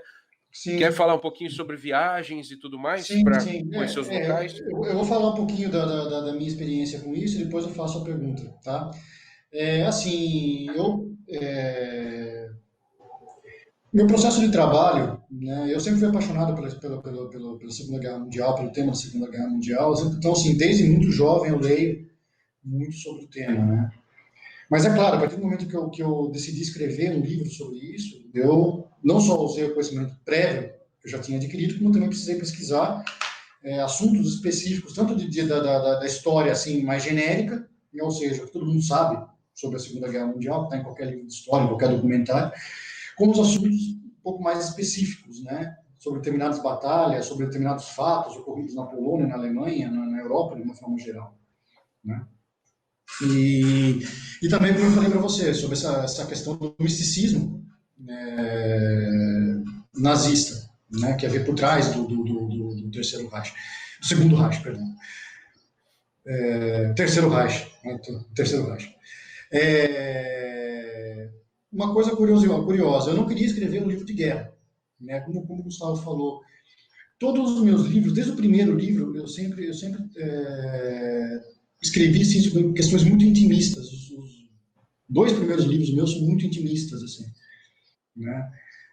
Speaker 2: Sim.
Speaker 1: Quer falar um pouquinho sobre viagens e tudo mais? Para conhecer os locais?
Speaker 2: Eu vou falar um pouquinho da minha experiência com isso e depois eu faço a pergunta, tá? Assim, meu processo de trabalho, né, eu sempre fui apaixonado pela Segunda Guerra Mundial, pelo tema da Segunda Guerra Mundial. Então, assim, desde muito jovem eu leio muito sobre o tema, né? Mas é claro, a partir do momento que eu decidi escrever um livro sobre isso, eu não só usei o conhecimento prévio que eu já tinha adquirido, como também precisei pesquisar assuntos específicos, tanto da história assim mais genérica, ou seja, que todo mundo sabe sobre a Segunda Guerra Mundial, que está em qualquer livro de história, em qualquer documentário, como os assuntos um pouco mais específicos, né? Sobre determinadas batalhas, sobre determinados fatos ocorridos na Polônia, na Alemanha, na Europa, de uma forma geral, né? E também, como eu falei para você, sobre essa questão do misticismo nazista, né, que havia por trás do Terceiro Reich, do Segundo Reich, perdão. Terceiro Reich. Né, Terceiro Reich. Uma coisa curiosa, eu não queria escrever um livro de guerra, né, como o Gustavo falou. Todos os meus livros, desde o primeiro livro, eu sempre escrevi assim, sobre questões muito intimistas. Os 2 primeiros livros meus são muito intimistas, assim, né?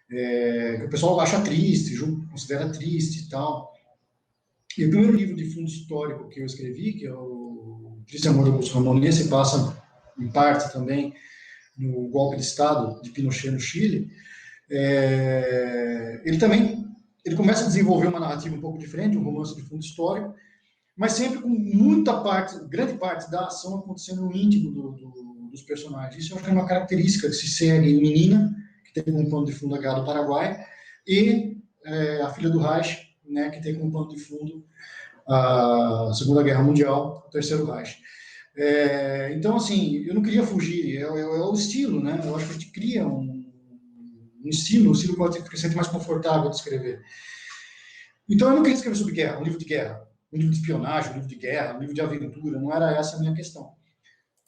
Speaker 2: Que o pessoal acha triste, considera triste e tal. E o primeiro livro de fundo histórico que eu escrevi, que é o Triste Amor dos Ramones, se passa em parte também no golpe de Estado de Pinochet no Chile. Ele começa a desenvolver uma narrativa um pouco diferente, um romance de fundo histórico, mas sempre com grande parte da ação acontecendo no íntimo dos personagens. Isso eu acho que é uma característica que se segue em Menina, que tem como pano de fundo a Guerra do Paraguai, e A Filha do Reich, né, que tem como pano de fundo a Segunda Guerra Mundial, o Terceiro Reich. Então, assim, eu não queria fugir, é o estilo, né? Eu acho que a gente cria um estilo que pode se sente mais confortável de escrever. Então, eu não queria escrever sobre guerra, um livro de guerra, um livro de espionagem, um livro de guerra, um livro de aventura, não era essa a minha questão.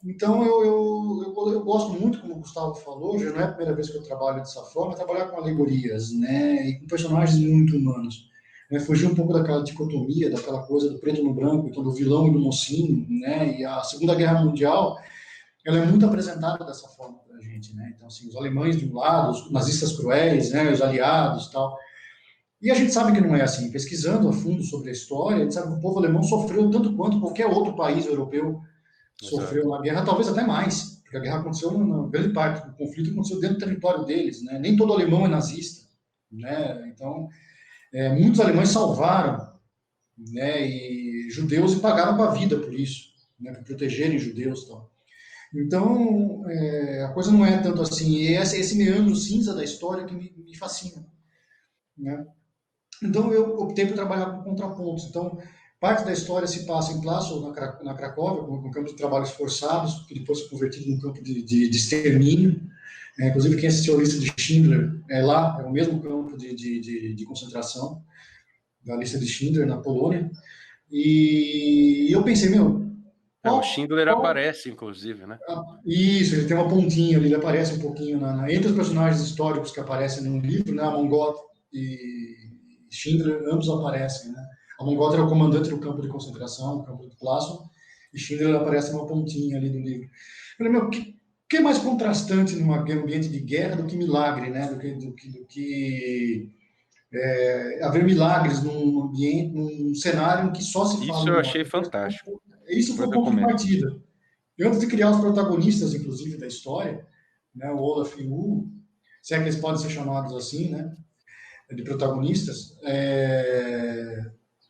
Speaker 2: Então, eu gosto muito, como o Gustavo falou, já não é a primeira vez que eu trabalho dessa forma, trabalhar com alegorias, né, e com personagens muito humanos. Fugir um pouco daquela dicotomia, daquela coisa do preto no branco, então do vilão e do mocinho, né, e a Segunda Guerra Mundial, ela é muito apresentada dessa forma para a gente, né, então, assim, os alemães de um lado, os nazistas cruéis, né, os aliados e tal. E a gente sabe que não é assim. Pesquisando a fundo sobre a história, a gente sabe que o povo alemão sofreu tanto quanto qualquer outro país europeu sofreu na guerra, talvez até mais, porque a guerra aconteceu, na grande parte do conflito aconteceu dentro do território deles, né? Nem todo alemão é nazista, né? Então, muitos alemães salvaram né, e judeus e pagaram com a vida por isso, né, por protegerem judeus e tal. Então, a coisa não é tanto assim. E esse meandro cinza da história que me fascina, né? Então, eu optei por trabalhar com contrapontos. Então, parte da história se passa em Plaszow, na Cracóvia, com campo de trabalhos forçados, que depois foi convertido num campo de extermínio. Inclusive, quem assistiu a lista de Schindler é lá, é o mesmo campo de concentração da lista de Schindler, na Polônia. E eu pensei, meu,
Speaker 1: O
Speaker 2: qual,
Speaker 1: Schindler
Speaker 2: qual
Speaker 1: aparece, inclusive, né?
Speaker 2: Isso, ele tem uma pontinha ali, ele aparece um pouquinho entre os personagens históricos que aparecem no livro, né? A Mongot e Schindler, ambos aparecem, né? A Mongot era o comandante do campo de concentração, do campo de Plaszow, e Schindler aparece uma pontinha ali no livro. Eu falei, meu, que é mais contrastante num ambiente de guerra do que milagre, né? Do que haver milagres num ambiente, num cenário em que só se fala
Speaker 1: Isso
Speaker 2: em
Speaker 1: eu
Speaker 2: morte.
Speaker 1: achei fantástico.
Speaker 2: Isso foi
Speaker 1: Depois
Speaker 2: o
Speaker 1: eu
Speaker 2: ponto de
Speaker 1: comento.
Speaker 2: partida. E antes de criar os protagonistas, inclusive, da história, né, o Olaf e o Hugo, se é que eles podem ser chamados assim, né, de protagonistas,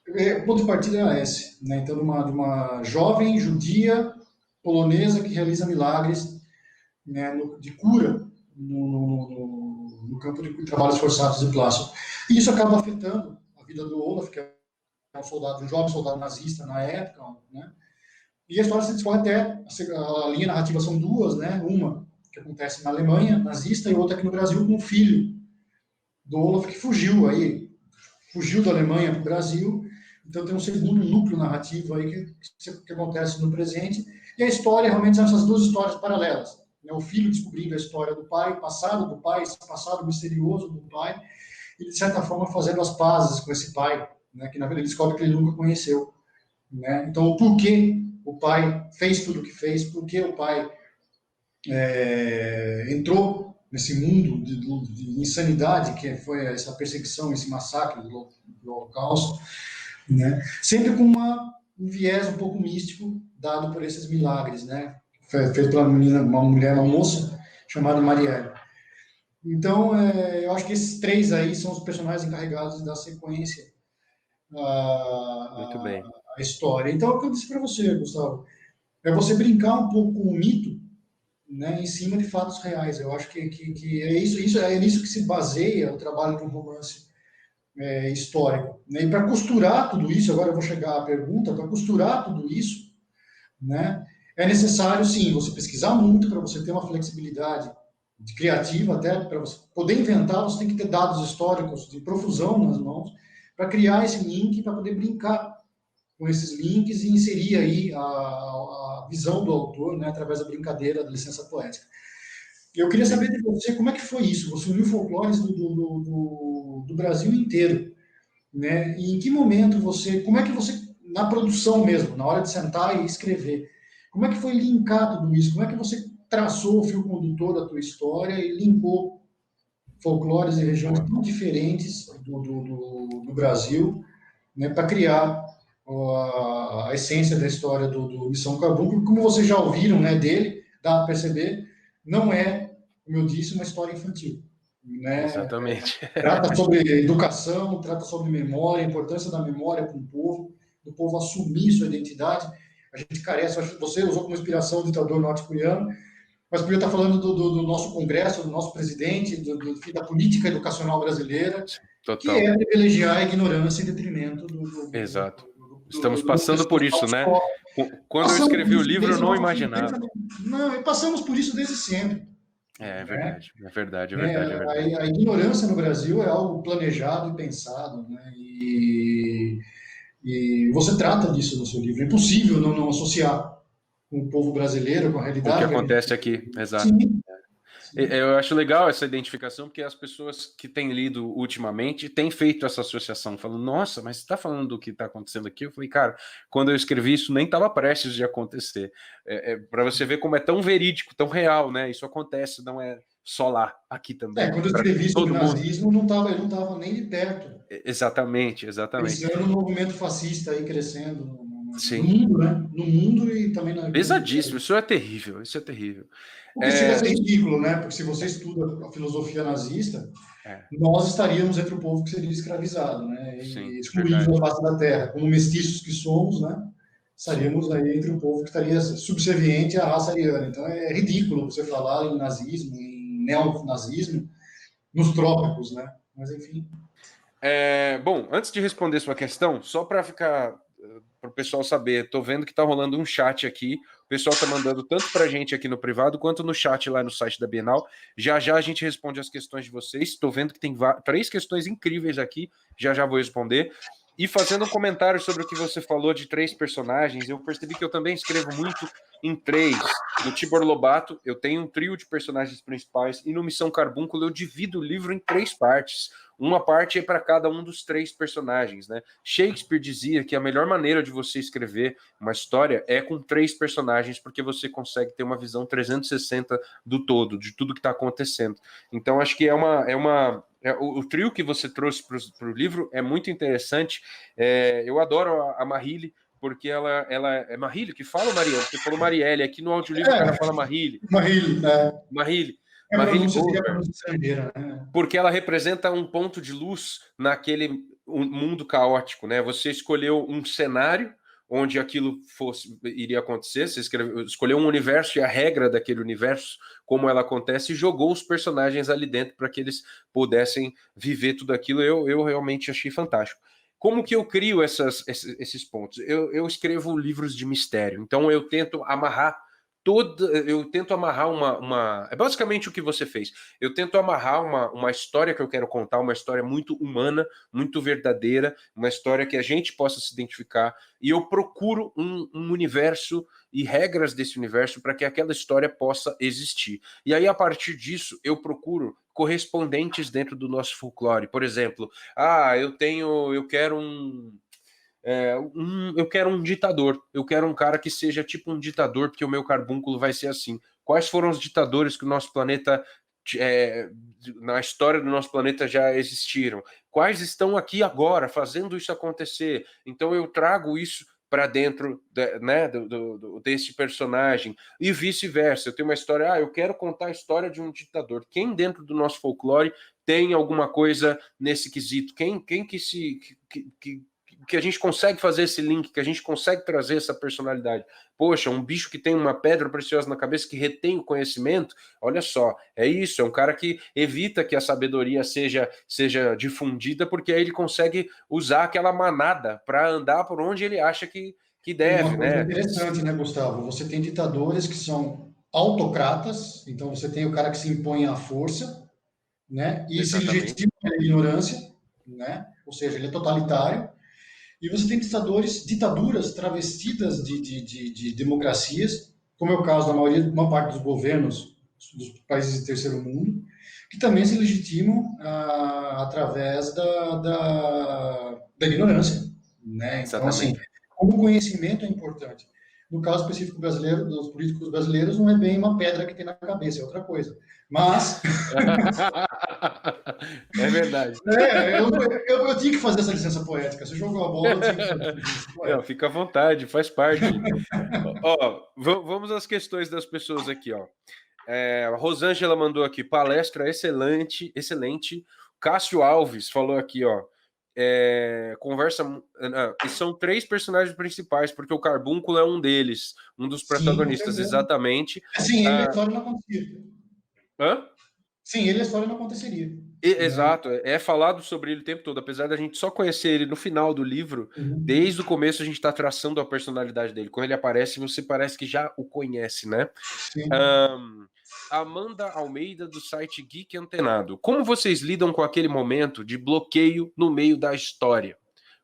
Speaker 2: o ponto de partida era esse. Né, então, de uma jovem judia polonesa que realiza milagres, né, de cura no campo de trabalhos forçados de Plaszow. E isso acaba afetando a vida do Olaf, que é um jovem soldado nazista na época, né, e a história se discorre até, a linha narrativa são duas, né? Uma que acontece na Alemanha, nazista, e outra aqui no Brasil, com o filho do Olaf, que fugiu da Alemanha para o Brasil. Então tem um segundo núcleo narrativo aí que acontece no presente. E a história, realmente, são essas duas histórias paralelas. Né? O filho descobrindo a história do pai, o passado do pai, esse passado misterioso do pai, e, de certa forma, fazendo as pazes com esse pai, né? Que, na verdade, ele descobre que ele nunca conheceu. Né? Então, o porquê o pai fez tudo o que fez, porque o pai entrou nesse mundo de insanidade que foi essa perseguição, esse massacre do Holocausto, né? Sempre com um viés um pouco místico dado por esses milagres, né? Feito pela uma mulher, uma moça chamada Marielle. Então, eu acho que esses três aí são os personagens encarregados da sequência
Speaker 1: Muito
Speaker 2: a,
Speaker 1: bem.
Speaker 2: a história. Então, é o que eu disse para você, Gustavo, é você brincar um pouco com o mito, né, em cima de fatos reais. Eu acho que é nisso que se baseia o trabalho de um romance histórico. Né? E para costurar tudo isso, agora eu vou chegar à pergunta, para costurar tudo isso, né, é necessário, sim, você pesquisar muito para você ter uma flexibilidade criativa, até para você poder inventar, você tem que ter dados históricos de profusão nas mãos para criar esse link, para poder brincar com esses links e inserir aí a visão do autor, né, através da brincadeira da licença poética. Eu queria
Speaker 1: Sim.
Speaker 2: saber de você como é que foi isso. Você uniu folclores do Brasil inteiro, né? E em que momento como é que você, na produção mesmo, na hora de sentar e escrever, como é que foi linkar tudo isso? Como é que você traçou o fio condutor da tua história e linkou folclores e regiões
Speaker 1: Boa.
Speaker 2: tão diferentes do Brasil, né, para criar a essência da história do Missão Cabum, como vocês já ouviram, né, dele, dá a perceber, não é, como eu disse, uma história infantil. Né?
Speaker 1: Exatamente.
Speaker 2: Trata sobre educação, trata sobre memória, a importância da memória para o povo, do povo assumir sua identidade. A gente carece, você usou como inspiração o ditador norte-coreano, mas podia estar falando do nosso Congresso, do nosso presidente, da política educacional brasileira, que
Speaker 1: Total.
Speaker 2: é privilegiar a ignorância em detrimento
Speaker 1: Exato. Estamos passando por isso, né?
Speaker 2: escola.
Speaker 1: Quando eu
Speaker 2: Passamos por
Speaker 1: escrevi o
Speaker 2: isso
Speaker 1: livro, eu
Speaker 2: desde a
Speaker 1: não
Speaker 2: nossa frequência.
Speaker 1: imaginava.
Speaker 2: Não, e passamos por isso desde sempre.
Speaker 1: É
Speaker 2: Né?
Speaker 1: verdade, é verdade, é
Speaker 2: Né?
Speaker 1: verdade, é verdade.
Speaker 2: A ignorância no Brasil é algo planejado e pensado. Né? E você trata disso no seu livro. É impossível não associar com o povo brasileiro, com a
Speaker 1: Com o que
Speaker 2: realidade que a gente.
Speaker 1: acontece aqui, exato.
Speaker 2: Sim, sim.
Speaker 1: Eu acho legal essa identificação, porque as pessoas que têm lido ultimamente têm feito essa associação, falando, nossa, mas você está falando do que está acontecendo aqui? Eu falei, cara, quando eu escrevi isso, nem estava prestes de acontecer. Para você ver como é tão verídico, tão real, né? Isso acontece, não é só lá, aqui também,
Speaker 2: Quando eu
Speaker 1: para
Speaker 2: escrevi sobre
Speaker 1: todo mundo.
Speaker 2: nazismo, eu não estava nem de perto.
Speaker 1: Exatamente, exatamente.
Speaker 2: Pensando no movimento fascista aí crescendo no
Speaker 1: Sim.
Speaker 2: mundo, né? No mundo e também na
Speaker 1: Pesadíssimo, isso é terrível, isso é terrível.
Speaker 2: o que chega a ser ridículo, né? Porque se você estuda a filosofia nazista,
Speaker 1: É,
Speaker 2: nós estaríamos entre o povo que seria escravizado, né?
Speaker 1: sim,
Speaker 2: E excluído
Speaker 1: verdade.
Speaker 2: da face da terra. Como mestiços que somos, né?
Speaker 1: Sim.
Speaker 2: Estaríamos aí entre o povo que estaria subserviente à raça ariana. Então é ridículo você falar em nazismo, em neonazismo, nos trópicos, né? Mas enfim.
Speaker 1: Bom, antes de responder sua questão, só para ficar para o pessoal saber, estou vendo que está rolando um chat aqui. O pessoal está mandando tanto para a gente aqui no privado quanto no chat lá no site da Bienal. Já já a gente responde as questões de vocês. Estou vendo que tem 3 questões incríveis aqui. Já já vou responder. E fazendo um comentário sobre o que você falou de 3 personagens, eu percebi que eu também escrevo muito em 3. No Tibor Lobato, eu tenho um trio de personagens principais, e no Missão Carbúnculo eu divido o livro em 3 partes. Uma parte é para cada um dos 3 personagens, né? Shakespeare dizia que a melhor maneira de você escrever uma história é com 3 personagens, porque você consegue ter uma visão 360 do todo, de tudo que está acontecendo. Então, acho que o trio que você trouxe para o livro é muito interessante. Eu adoro a Marília, porque ela é Marília que fala, Marielle? Você falou Marielle, aqui no audiolivro o cara fala Marília.
Speaker 2: Marrilho, né?
Speaker 1: Marília.
Speaker 2: É a
Speaker 1: Marília
Speaker 2: pronúncia seria a
Speaker 1: Goldberg,
Speaker 2: pronúncia estrangeira, né?
Speaker 1: porque ela representa um ponto de luz naquele mundo caótico, né? Você escolheu um cenário onde aquilo iria acontecer, você escolheu um universo e a regra daquele universo, como ela acontece, e jogou os personagens ali dentro para que eles pudessem viver tudo aquilo. Eu realmente achei fantástico. Como que eu crio esses pontos? Eu escrevo livros de mistério, então eu tento amarrar É basicamente o que você fez. Eu tento amarrar uma história que eu quero contar, uma história muito humana, muito verdadeira, uma história que a gente possa se identificar, e eu procuro um universo e regras desse universo para que aquela história possa existir. E aí, a partir disso, eu procuro correspondentes dentro do nosso folclore. Por exemplo, eu quero eu quero um ditador, eu quero um cara que seja tipo um ditador, porque o meu carbúnculo vai ser assim. Quais foram os ditadores que o nosso planeta, é, na história do nosso planeta, já existiram? Quais estão aqui agora fazendo isso acontecer? Então eu trago isso para dentro né, desse personagem e vice-versa. Eu tenho uma história, eu quero contar a história de um ditador. Quem dentro do nosso folclore tem alguma coisa nesse quesito? Quem que a gente consegue fazer esse link, que a gente consegue trazer essa personalidade. Poxa, um bicho que tem uma pedra preciosa na cabeça, que retém o conhecimento, olha só, é isso, é um cara que evita que a sabedoria seja difundida, porque aí ele consegue usar aquela manada para andar por onde ele acha que
Speaker 2: E
Speaker 1: deve,
Speaker 2: uma coisa
Speaker 1: né?
Speaker 2: interessante, né, Gustavo? Você tem ditadores que são autocratas, então você tem o cara que se impõe à força, né, e se
Speaker 1: Exatamente.
Speaker 2: legitima pela ignorância, né, ou seja, ele é totalitário. E você tem ditaduras travestidas de democracias, como é o caso da uma parte dos governos dos países de terceiro mundo, que também se legitimam através da ignorância, né? Então, assim,
Speaker 1: Exatamente.
Speaker 2: como o conhecimento é importante. No caso específico brasileiro, dos políticos brasileiros, não é bem uma pedra que tem na cabeça, é outra coisa. Mas
Speaker 1: É verdade.
Speaker 2: eu tinha que fazer essa licença poética. Você jogou a bola, eu tinha que fazer essa licença
Speaker 1: Não,
Speaker 2: poética.
Speaker 1: fica à vontade, faz parte. Ó, vamos às questões das pessoas aqui, ó. A Rosângela mandou aqui, palestra excelente, excelente. Cássio Alves falou aqui, ó. Conversa. E são 3 personagens principais, porque o Carbúnculo é um deles, um dos
Speaker 2: Sim, com
Speaker 1: protagonistas,
Speaker 2: certeza.
Speaker 1: exatamente.
Speaker 2: Sim, ele a
Speaker 1: Ah,
Speaker 2: história não aconteceria.
Speaker 1: hã?
Speaker 2: Sim, ele a história não aconteceria. Né?
Speaker 1: Exato, é falado sobre ele o tempo todo, apesar da gente só conhecer ele no final do livro,
Speaker 2: Uhum.
Speaker 1: desde o começo a gente está traçando a personalidade dele. Quando ele aparece, você parece que já o conhece, né?
Speaker 2: Sim.
Speaker 1: Amanda Almeida, do site Geek Antenado. Como vocês lidam com aquele momento de bloqueio no meio da história?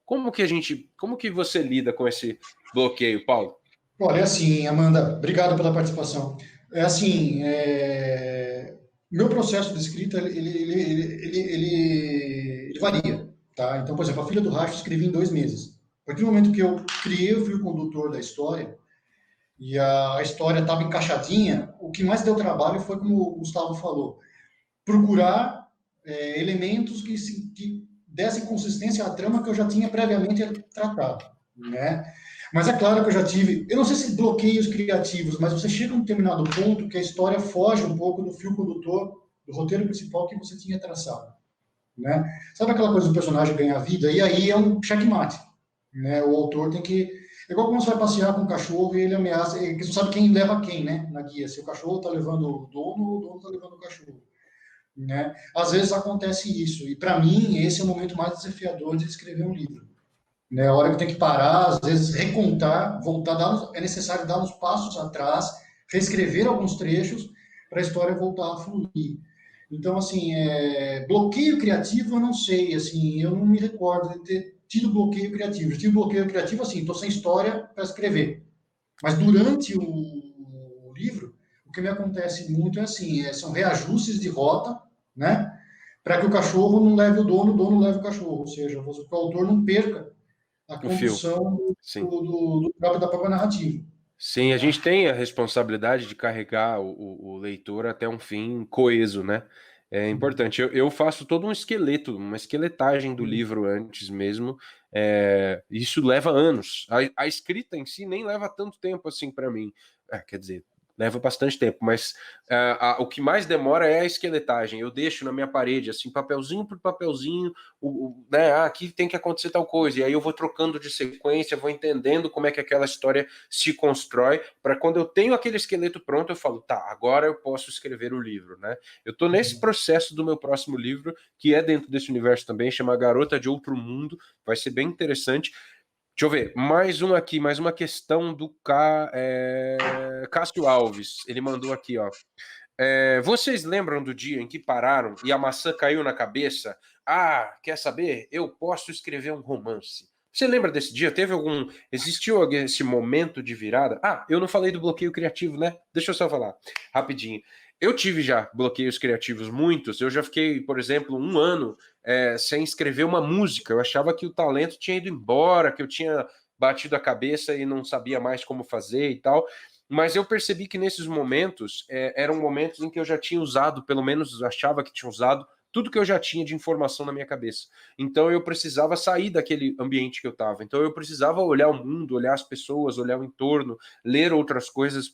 Speaker 1: Como que você lida com esse bloqueio, Paulo?
Speaker 2: Olha, é assim, Amanda, obrigado pela participação. É assim, meu processo de escrita, ele varia, tá? Então, por exemplo, A Filha do Racho eu escrevi em 2 meses. A partir do momento que eu criei o fio condutor da história, e a história estava encaixadinha, o que mais deu trabalho foi, como o Gustavo falou, procurar elementos que dessem consistência à trama que eu já tinha previamente tratado. né? Mas é claro que eu já tive, eu não sei se bloqueios criativos, mas você chega a um determinado ponto que a história foge um pouco do fio condutor, do roteiro principal que você tinha traçado, né? Sabe aquela coisa do personagem ganhar vida? E aí é um checkmate, né? O autor tem que... É igual quando você vai passear com um cachorro e ele ameaça, você não sabe quem leva quem, né? Na guia, se o cachorro está levando o dono ou o dono está levando o cachorro, né? Às vezes acontece isso, e para mim esse é o momento mais desafiador de escrever um livro, né? A hora que tem que parar, às vezes recontar, voltar, é necessário dar uns passos atrás, reescrever alguns trechos para a história voltar a fluir. Então, assim, bloqueio criativo eu não sei, assim, eu não me recordo de ter tido bloqueio criativo. Eu tive bloqueio criativo, assim, estou sem história para escrever. Mas durante o livro, o que me acontece muito é assim, são reajustes de rota, né? Para que o cachorro não leve o dono leve o cachorro. Ou seja, que o autor não perca a
Speaker 1: O fio,
Speaker 2: condução
Speaker 1: sim.
Speaker 2: da própria narrativa.
Speaker 1: Sim, a gente tem a responsabilidade de carregar o leitor até um fim coeso, né? É importante. Eu faço todo um esqueleto, uma esqueletagem do livro antes mesmo. Isso leva anos. A escrita em si nem leva tanto tempo assim para mim. Quer dizer, leva bastante tempo, mas o que mais demora é a esqueletagem. Eu deixo na minha parede, assim, papelzinho por papelzinho, né? Aqui tem que acontecer tal coisa. E aí eu vou trocando de sequência, vou entendendo como é que aquela história se constrói, para quando eu tenho aquele esqueleto pronto, eu falo, tá, agora eu posso escrever o livro, né? Eu tô nesse processo do meu próximo livro, que é dentro desse universo também, chama Garota de Outro Mundo, vai ser bem interessante. Deixa eu ver, mais um aqui, mais uma questão do Cássio Alves. Ele mandou aqui, ó. Vocês lembram do dia em que pararam e a maçã caiu na cabeça? Ah, quer saber? Eu posso escrever um romance. Você lembra desse dia? Existiu esse momento de virada? Ah, eu não falei do bloqueio criativo, né? Deixa eu só falar rapidinho. Eu tive já bloqueios criativos, muitos. Eu já fiquei, por exemplo, um ano sem escrever uma música. Eu achava que o talento tinha ido embora, que eu tinha batido a cabeça e não sabia mais como fazer e tal. Mas eu percebi que nesses momentos eram momentos em que eu já tinha usado, pelo menos achava que tinha usado, tudo que eu já tinha de informação na minha cabeça. Então eu precisava sair daquele ambiente que eu estava. Então eu precisava olhar o mundo, olhar as pessoas, olhar o entorno, ler outras coisas,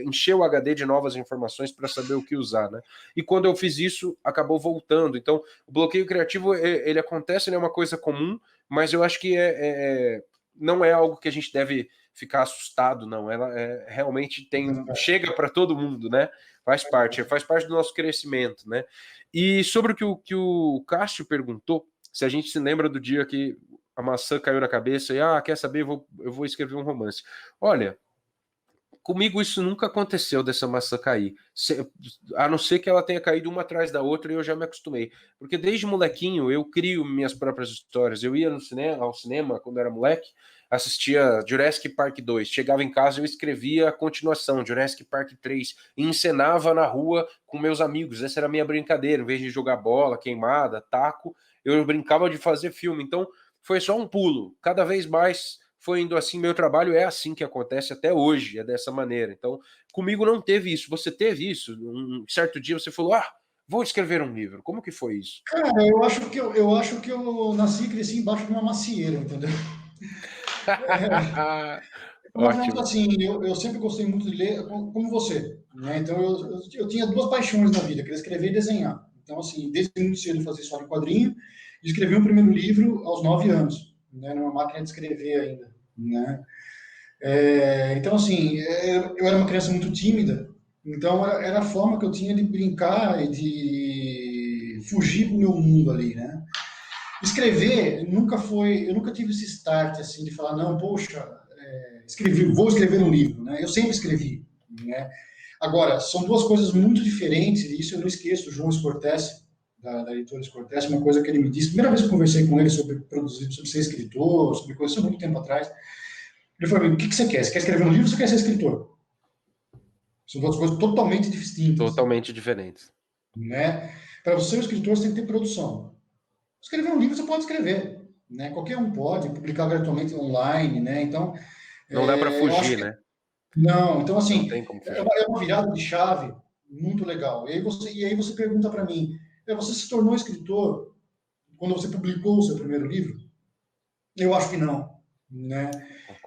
Speaker 1: encher o HD de novas informações para saber o que usar, né? E quando eu fiz isso, acabou voltando. Então o bloqueio criativo ele acontece, ele é uma coisa comum, mas eu acho que não é algo que a gente deve ficar assustado, não. Ela realmente chega para todo mundo, né? Faz parte do nosso crescimento, né? E sobre o que o Cássio perguntou, se a gente se lembra do dia que a maçã caiu na cabeça e, quer saber, eu vou escrever um romance. Olha, comigo isso nunca aconteceu dessa maçã cair. A não ser que ela tenha caído uma atrás da outra e eu já me acostumei. Porque desde molequinho eu crio minhas próprias histórias. Eu ia ao cinema quando era moleque, assistia Jurassic Park 2. Chegava em casa eu escrevia a continuação, Jurassic Park 3, e encenava na rua com meus amigos. Essa era a minha brincadeira. Em vez de jogar bola, queimada, taco, eu brincava de fazer filme. Então foi só um pulo. Cada vez mais foi indo assim, meu trabalho é assim que acontece até hoje, é dessa maneira. Então, comigo não teve isso. Você teve isso? Um certo dia você falou, vou escrever um livro. Como que foi isso?
Speaker 2: Cara, eu acho que eu nasci e cresci embaixo de uma macieira, entendeu? Mais ou menos
Speaker 1: Ótimo.
Speaker 2: assim, eu sempre gostei muito de ler, como você, né? Então eu tinha duas paixões na vida, que era escrever e desenhar. Então, assim, desde muito cedo eu fazia história em quadrinho, e escrevi o primeiro livro aos 9 anos, né? Numa máquina de escrever ainda, né? Então, assim, eu era uma criança muito tímida, então era a forma que eu tinha de brincar e de fugir do meu mundo ali, né? Escrever nunca foi, eu nunca tive esse start assim de falar, não, poxa, vou escrever um livro, né? Eu sempre escrevi, né? Agora, são duas coisas muito diferentes, e isso eu não esqueço, o João Scortese, da editora Scortese, uma coisa que ele me disse, primeira vez que eu conversei com ele sobre produzir, sobre ser escritor, sobre coisas, há muito tempo atrás, ele falou, o que você quer? Você quer escrever um livro ou você quer ser escritor? São duas coisas totalmente distintas,
Speaker 1: Totalmente diferentes.
Speaker 2: né? Para você ser um escritor, você tem que ter produção. Escrever um livro você pode escrever, né? Qualquer um pode publicar gratuitamente online, né? Então,
Speaker 1: Não dá para
Speaker 2: eu acho
Speaker 1: fugir,
Speaker 2: que
Speaker 1: né?
Speaker 2: não. Então,
Speaker 1: Não
Speaker 2: assim,
Speaker 1: tem como
Speaker 2: é
Speaker 1: fugir.
Speaker 2: uma virada de chave muito legal. E aí você pergunta para mim, você se tornou escritor quando você publicou o seu primeiro livro? Eu acho que não. né?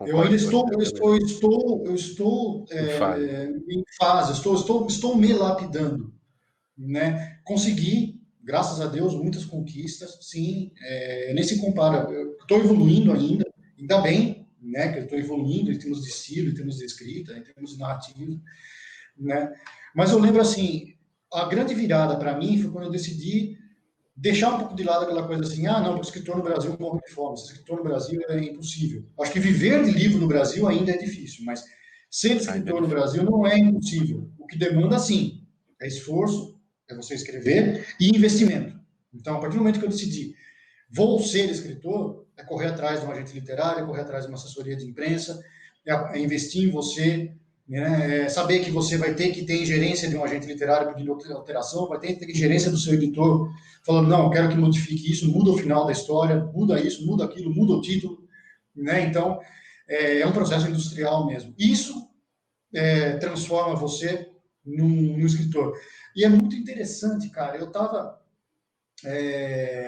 Speaker 2: Eu ainda
Speaker 1: Concordo com
Speaker 2: estou,
Speaker 1: você
Speaker 2: eu
Speaker 1: também.
Speaker 2: estou, eu estou
Speaker 1: Em fase.
Speaker 2: em fase, estou me lapidando, né? Consegui, graças a Deus, muitas conquistas, sim, nem se compara. Eu estou evoluindo ainda bem, né? Que eu estou evoluindo em termos de estilo, em termos de escrita, em termos de narrativa, né? Mas eu lembro assim, a grande virada para mim foi quando eu decidi deixar um pouco de lado aquela coisa assim, ah, não, o escritor no Brasil morre de fome, ser escritor no Brasil é impossível. Acho que viver de livro no Brasil ainda é difícil, mas ser
Speaker 1: Ainda é
Speaker 2: escritor no
Speaker 1: difícil.
Speaker 2: Brasil não é impossível. O que demanda, sim, é esforço, é você escrever e investimento. Então, a partir do momento que eu decidi, vou ser escritor, é correr atrás de um agente literário, é correr atrás de uma assessoria de imprensa, é investir em você, né? É saber que você vai ter que ter ingerência de um agente literário pedindo alteração, vai ter que ter ingerência do seu editor, falando, não, eu quero que modifique isso, muda o final da história, muda isso, muda aquilo, muda o título, né? Então, é um processo industrial mesmo. Isso transforma você num escritor. E é muito interessante, cara. Eu estava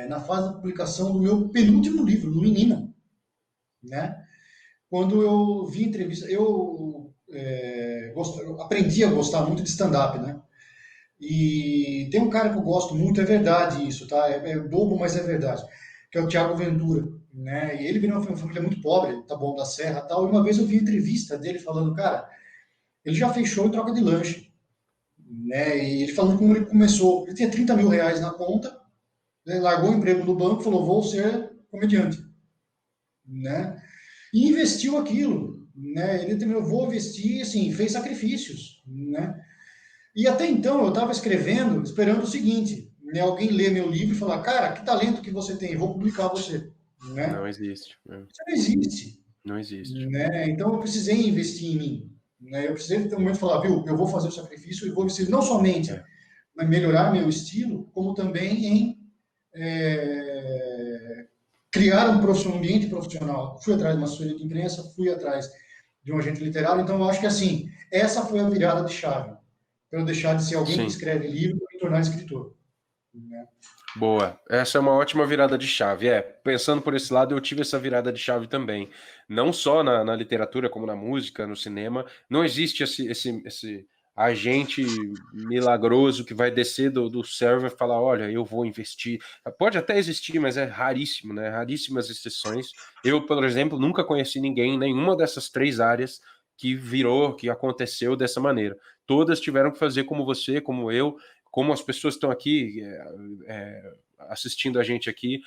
Speaker 2: na fase de publicação do meu penúltimo livro, no Menina, né? Quando eu vi entrevista, eu aprendi a gostar muito de stand-up, né? E tem um cara que eu gosto muito, é verdade isso, tá? É bobo, mas é verdade, que é o Thiago Ventura, né? E ele veio de uma família muito pobre, tá bom, da Serra e tal, e uma vez eu vi entrevista dele falando, cara, ele já fez show em troca de lanche, né? E ele falando como ele começou, ele tinha 30 mil reais na conta, né? Largou o emprego no banco, falou, vou ser comediante, né? E investiu aquilo, né? Ele terminou, vou investir, assim, fez sacrifícios, né? E até então eu estava escrevendo, esperando o seguinte, né? Alguém ler meu livro e falar, cara, que talento que você tem, vou publicar você,
Speaker 1: Não
Speaker 2: né?
Speaker 1: existe. Né?
Speaker 2: Isso não existe,
Speaker 1: Não existe.
Speaker 2: né? Então eu precisei investir em mim, né? Eu precisei ter um momento de falar, viu, eu vou fazer o sacrifício e vou investir não somente
Speaker 1: É.
Speaker 2: em melhorar meu estilo, como também em é, criar um ambiente profissional. Fui atrás de uma assessoria de imprensa, fui atrás de um agente literário, então eu acho que assim, essa foi a virada de chave, para eu deixar de ser alguém que
Speaker 1: Sim.
Speaker 2: escreve livro e me tornar escritor, né?
Speaker 1: Boa. Essa é uma ótima virada de chave. Pensando por esse lado, eu tive essa virada de chave também. Não só na literatura, como na música, no cinema. Não existe esse agente milagroso que vai descer do server e falar: olha, eu vou investir. Pode até existir, mas é raríssimo, né? Raríssimas exceções. Eu, por exemplo, nunca conheci ninguém em nenhuma dessas três áreas que virou, que aconteceu dessa maneira. Todas tiveram que fazer como você, como eu, como as pessoas estão aqui assistindo a gente aqui,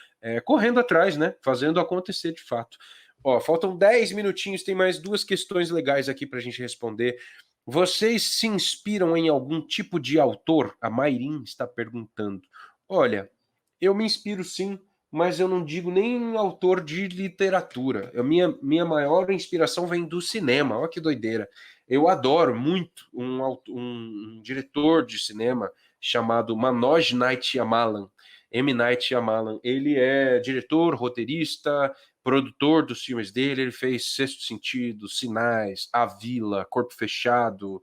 Speaker 1: correndo atrás, né? Fazendo acontecer de fato. Ó, faltam 10 minutinhos, tem mais duas questões legais aqui para a gente responder. Vocês se inspiram em algum tipo de autor? A Mayrin está perguntando. Olha, eu me inspiro sim, mas eu não digo nem autor de literatura. Minha maior inspiração vem do cinema. Olha que doideira. Eu adoro muito um diretor de cinema chamado Manoj Shyamalan. M. Night Shyamalan. Ele é diretor, roteirista, produtor dos filmes dele. Ele fez Sexto Sentido, Sinais, A Vila, Corpo Fechado.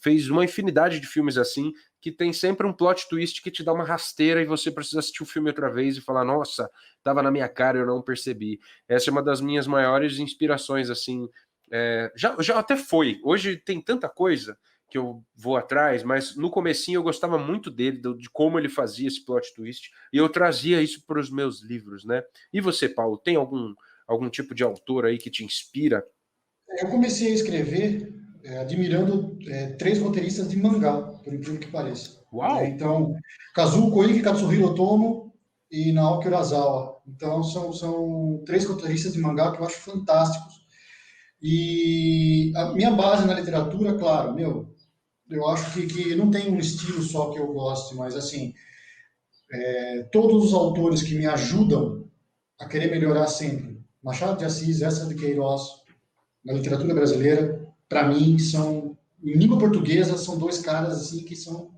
Speaker 1: Fez uma infinidade de filmes assim que tem sempre um plot twist que te dá uma rasteira e você precisa assistir o filme outra vez e falar, nossa, tava na minha cara e eu não percebi. Essa é uma das minhas maiores inspirações, assim. Já até foi. Hoje tem tanta coisa que eu vou atrás, mas no comecinho eu gostava muito dele, de como ele fazia esse plot twist, e eu trazia isso para os meus livros, né? E você, Paulo, tem algum tipo de autor aí que te inspira?
Speaker 2: Eu comecei a escrever admirando três roteiristas de mangá, por incrível que pareça, né?
Speaker 1: Uau!
Speaker 2: Então, Kazuo Koike, Katsuhiro Otomo e Naoki Urasawa. Então, são três roteiristas de mangá que eu acho fantásticos. E a minha base na literatura, claro, meu, eu acho que não tem um estilo só que eu goste, mas assim, todos os autores que me ajudam a querer melhorar sempre. Machado de Assis, Eça de Queiroz, na literatura brasileira, para mim, são, em língua portuguesa, são dois caras assim que são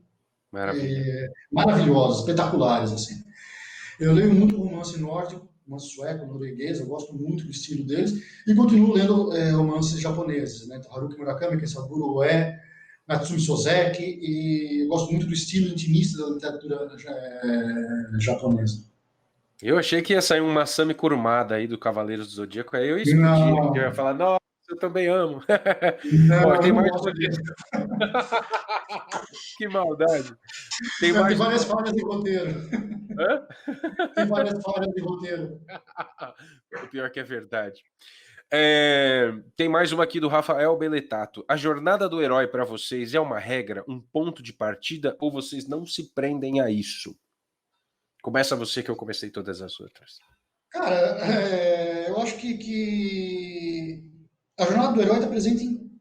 Speaker 1: Maravilha.
Speaker 2: maravilhosos, espetaculares. Assim. Eu leio muito romance nórdico, romance sueco, norueguês, eu gosto muito do estilo deles, e continuo lendo romances japoneses, né? Haruki Murakami, Kensaburo Oe, Natsumi Soseki, e eu gosto muito do estilo intimista da literatura japonesa.
Speaker 1: Eu achei que ia sair um Masami Kurumada aí do Cavaleiros do Zodíaco, aí eu ia explodir, eu ia
Speaker 2: Não,
Speaker 1: falar, nossa, eu também amo. Ó,
Speaker 2: não,
Speaker 1: tem
Speaker 2: eu não
Speaker 1: mais
Speaker 2: gosto
Speaker 1: uma
Speaker 2: dele.
Speaker 1: questão. Que maldade. Tem
Speaker 2: Tem
Speaker 1: mais uma
Speaker 2: várias
Speaker 1: aqui.
Speaker 2: falhas de roteiro.
Speaker 1: Hã?
Speaker 2: Tem várias falhas de roteiro.
Speaker 1: O pior que é verdade. Tem mais uma aqui do Rafael Beletato. A jornada do herói para vocês é uma regra, um ponto de partida, ou vocês não se prendem a isso? Começa você, que eu comecei todas as outras.
Speaker 2: Cara, eu acho que a jornada do herói está presente em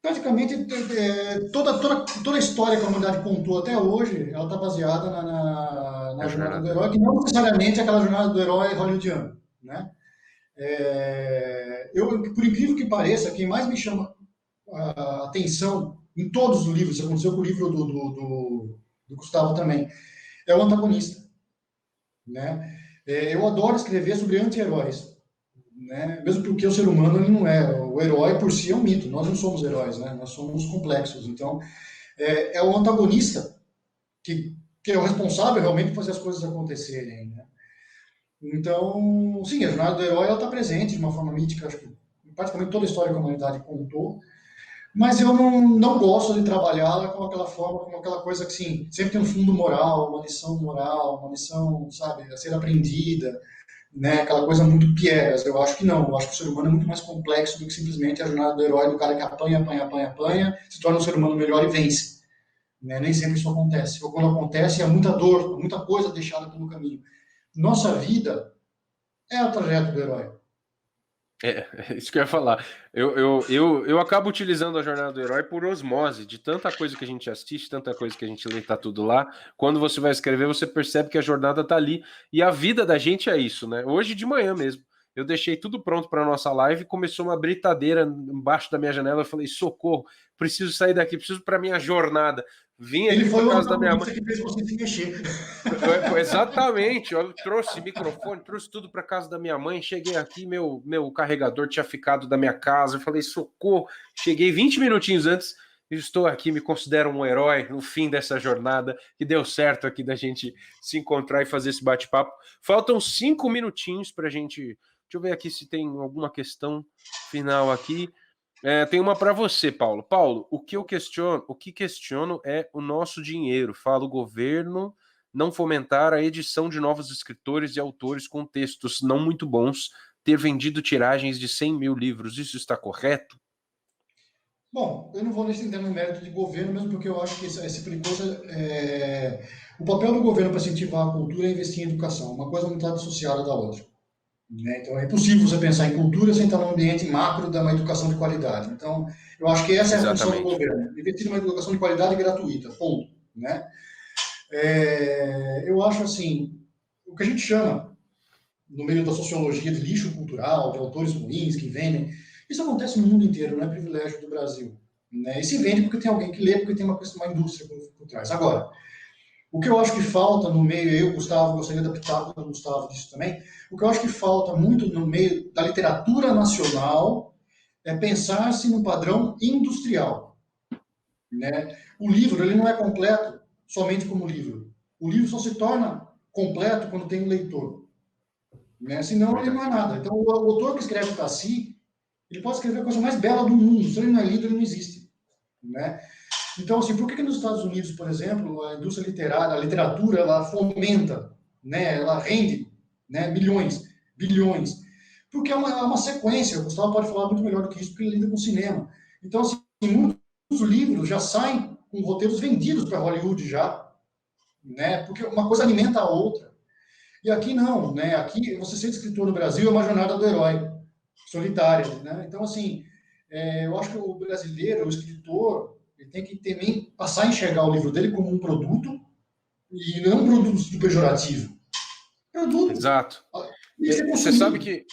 Speaker 2: praticamente toda a história que a humanidade contou até hoje, ela está baseada
Speaker 1: A
Speaker 2: na jornada
Speaker 1: jornada
Speaker 2: do
Speaker 1: do
Speaker 2: herói,
Speaker 1: herói.
Speaker 2: que não necessariamente é aquela jornada do herói hollywoodiano, né? Por incrível que pareça, quem mais me chama a atenção em todos os livros, isso aconteceu com o livro do Gustavo também, é o antagonista, né? Eu adoro escrever sobre anti-heróis, né? Mesmo porque o ser humano ele não é. O herói por si é um mito. Nós não somos heróis, né? Nós somos complexos. Então, é o antagonista que é o responsável realmente por fazer as coisas acontecerem, né? Então, sim, a jornada do herói está presente de uma forma mítica, acho que praticamente toda a história que a humanidade contou, mas eu não gosto de trabalhá-la com aquela forma, com aquela coisa que, sim, sempre tem um fundo moral, uma lição, sabe, a ser aprendida, né? Aquela coisa muito piegas. Eu acho que não. Eu acho que o ser humano é muito mais complexo do que simplesmente a jornada do herói, do cara que apanha, apanha, apanha, apanha, se torna um ser humano melhor e vence. Né? Nem sempre isso acontece. Ou quando acontece, é muita dor, muita coisa deixada pelo caminho. Nossa vida é o trajeto do herói.
Speaker 1: É isso que eu ia falar. Eu acabo utilizando a jornada do herói por osmose, de tanta coisa que a gente assiste, tanta coisa que a gente lê, tá tudo lá. Quando você vai escrever, você percebe que a jornada tá ali. E a vida da gente é isso, né? Hoje de manhã mesmo, eu deixei tudo pronto para nossa live, começou uma britadeira embaixo da minha janela. Eu falei, socorro, preciso sair daqui, preciso para minha jornada. Vim
Speaker 2: Ele
Speaker 1: aqui
Speaker 2: foi
Speaker 1: para
Speaker 2: o
Speaker 1: casa da minha mãe.
Speaker 2: antagonista que fez você se mexer.
Speaker 1: Exatamente, eu trouxe microfone, trouxe tudo para casa da minha mãe. Cheguei aqui, meu carregador tinha ficado da minha casa. Eu falei, socorro. Cheguei 20 minutinhos antes. Estou aqui, me considero um herói no fim dessa jornada que deu certo aqui da gente se encontrar e fazer esse bate-papo. Faltam 5 minutinhos para a gente. Deixa eu ver aqui se tem alguma questão final aqui. Tem uma para você, Paulo. Paulo, o que questiono é o nosso dinheiro. Fala o governo não fomentar a edição de novos escritores e autores com textos não muito bons, ter vendido tiragens de 100 mil livros. Isso está correto?
Speaker 2: Bom, eu não vou nesse entrar no mérito de governo, mesmo porque eu acho que esse tipo de coisa. O papel do governo para incentivar a cultura é investir em educação. Uma coisa não está dissociada da outra. Né? Então é impossível você pensar em cultura sem estar num ambiente macro de uma educação de qualidade. Então, eu acho que essa é a função do
Speaker 1: Exatamente.
Speaker 2: governo: investir numa educação de qualidade gratuita, ponto. Né? Eu acho assim, o que a gente chama, no meio da sociologia, de lixo cultural, de autores ruins que vendem, isso acontece no mundo inteiro, não é privilégio do Brasil. Né? E se vende porque tem alguém que lê, porque tem uma indústria por trás. Agora, o que eu acho que falta no meio, eu, Gustavo, gostaria de adaptar com o Gustavo disso também, o que eu acho que falta muito no meio da literatura nacional é pensar-se no padrão industrial. Né? O livro ele não é completo somente como livro. O livro só se torna completo quando tem um leitor. Né? Senão ele não é
Speaker 1: Verdade.
Speaker 2: nada. Então, o autor que escreve o Tassi, ele pode escrever a coisa mais bela do mundo. Se ele não é lido, ele não existe. Né? Então, assim, por que nos Estados Unidos, por exemplo, a indústria literária, a literatura, ela fomenta, né, ela rende, né, milhões, bilhões? Porque é uma sequência. O Gustavo pode falar muito melhor do que isso, porque ele lida com cinema. Então, assim, muitos livros já saem com roteiros vendidos para Hollywood já, né, porque uma coisa alimenta a outra. E aqui não, né? Aqui, você ser escritor no Brasil é uma jornada do herói, solitária, né? Então, assim, eu acho que o brasileiro, o escritor, ele tem que também passar a enxergar o livro dele como um produto e não um produto pejorativo. Produto.
Speaker 1: Exato.
Speaker 2: E ser
Speaker 1: Você sabe
Speaker 2: consumido.
Speaker 1: que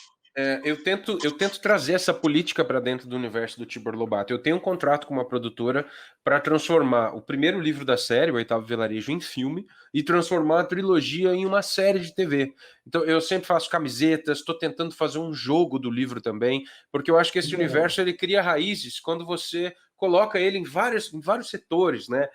Speaker 1: eu tento trazer essa política para dentro do universo do Tibor Lobato. Eu tenho um contrato com uma produtora para transformar o primeiro livro da série, O Oitavo Vilarejo, em filme e transformar a trilogia em uma série de TV. Então eu sempre faço camisetas, estou tentando fazer um jogo do livro também, porque eu acho que esse
Speaker 2: Muito legal.
Speaker 1: universo ele cria raízes quando você coloca ele em vários setores, né?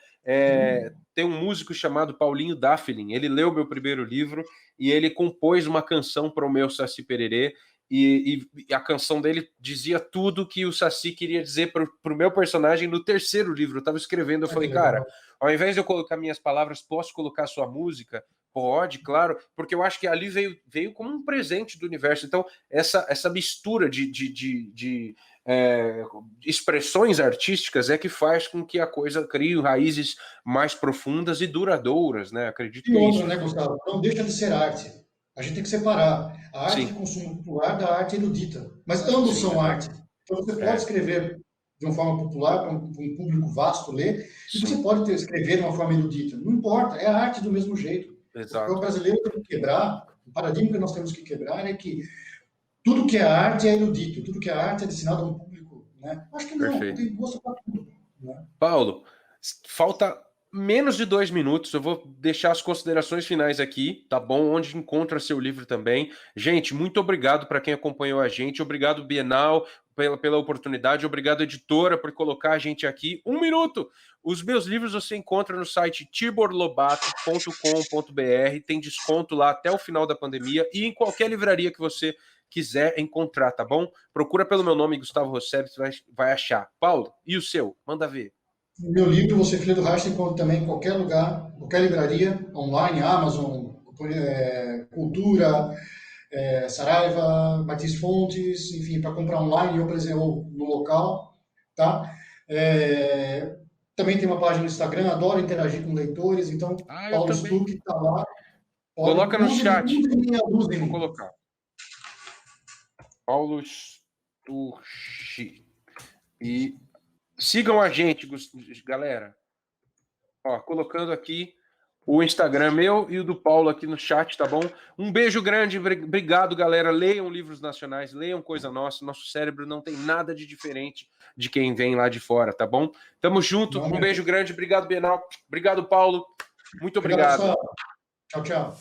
Speaker 1: Tem um músico chamado Paulinho Daffelin, ele leu meu primeiro livro e ele compôs uma canção para o meu Saci Pererê, e a canção dele dizia tudo que o Saci queria dizer para o meu personagem no terceiro livro. Eu estava escrevendo, eu falei, cara, ao invés de eu colocar minhas palavras, posso colocar sua música? Pode, claro, porque eu acho que ali veio como um presente do universo. Então, essa mistura de expressões artísticas é que faz com que a coisa crie raízes mais profundas e duradouras, né? Acredito que é isso.
Speaker 2: Né, Gustavo? Não deixa de ser arte. A gente tem que separar a arte de consumo popular da arte erudita. Mas ambos são arte. Então você pode escrever de uma forma popular para um público vasto ler, e você pode escrever de uma forma erudita. Não importa, é arte do mesmo jeito.
Speaker 1: Exato.
Speaker 2: O brasileiro tem que quebrar, o paradigma que nós temos que quebrar é que tudo que é arte é erudito, tudo que é arte é destinado a um público, né? Acho que não,
Speaker 1: Perfeito.
Speaker 2: tem gosto para tudo. Né?
Speaker 1: Paulo, falta menos de 2 minutos, eu vou deixar as considerações finais aqui, tá bom? Onde encontra seu livro também. Gente, muito obrigado para quem acompanhou a gente, obrigado Bienal pela oportunidade, obrigado editora por colocar a gente aqui. 1 minuto! Os meus livros você encontra no site tiborlobato.com.br, tem desconto lá até o final da pandemia e em qualquer livraria que você quiser encontrar, tá bom? Procura pelo meu nome, Gustavo Rossetti, você vai achar. Paulo, e o seu? Manda ver.
Speaker 2: Meu livro, Você Filho do Rastro, encontra também em qualquer lugar, qualquer livraria, online, Amazon, Cultura, Saraiva, Martins Fontes, enfim, para comprar online ou no local, tá? Também tem uma página no Instagram, adoro interagir com leitores, então Paulo Stuck está lá.
Speaker 1: Coloca no chat. Vou colocar. Paulo Stuck. E sigam a gente, galera. Ó, colocando aqui o Instagram meu e o do Paulo aqui no chat, tá bom? Um beijo grande, obrigado, galera. Leiam livros nacionais, leiam coisa nossa. Nosso cérebro não tem nada de diferente de quem vem lá de fora, tá bom? Tamo junto, um beijo grande, obrigado, Bienal. Obrigado, Paulo. Muito obrigado.
Speaker 2: Tchau, tchau.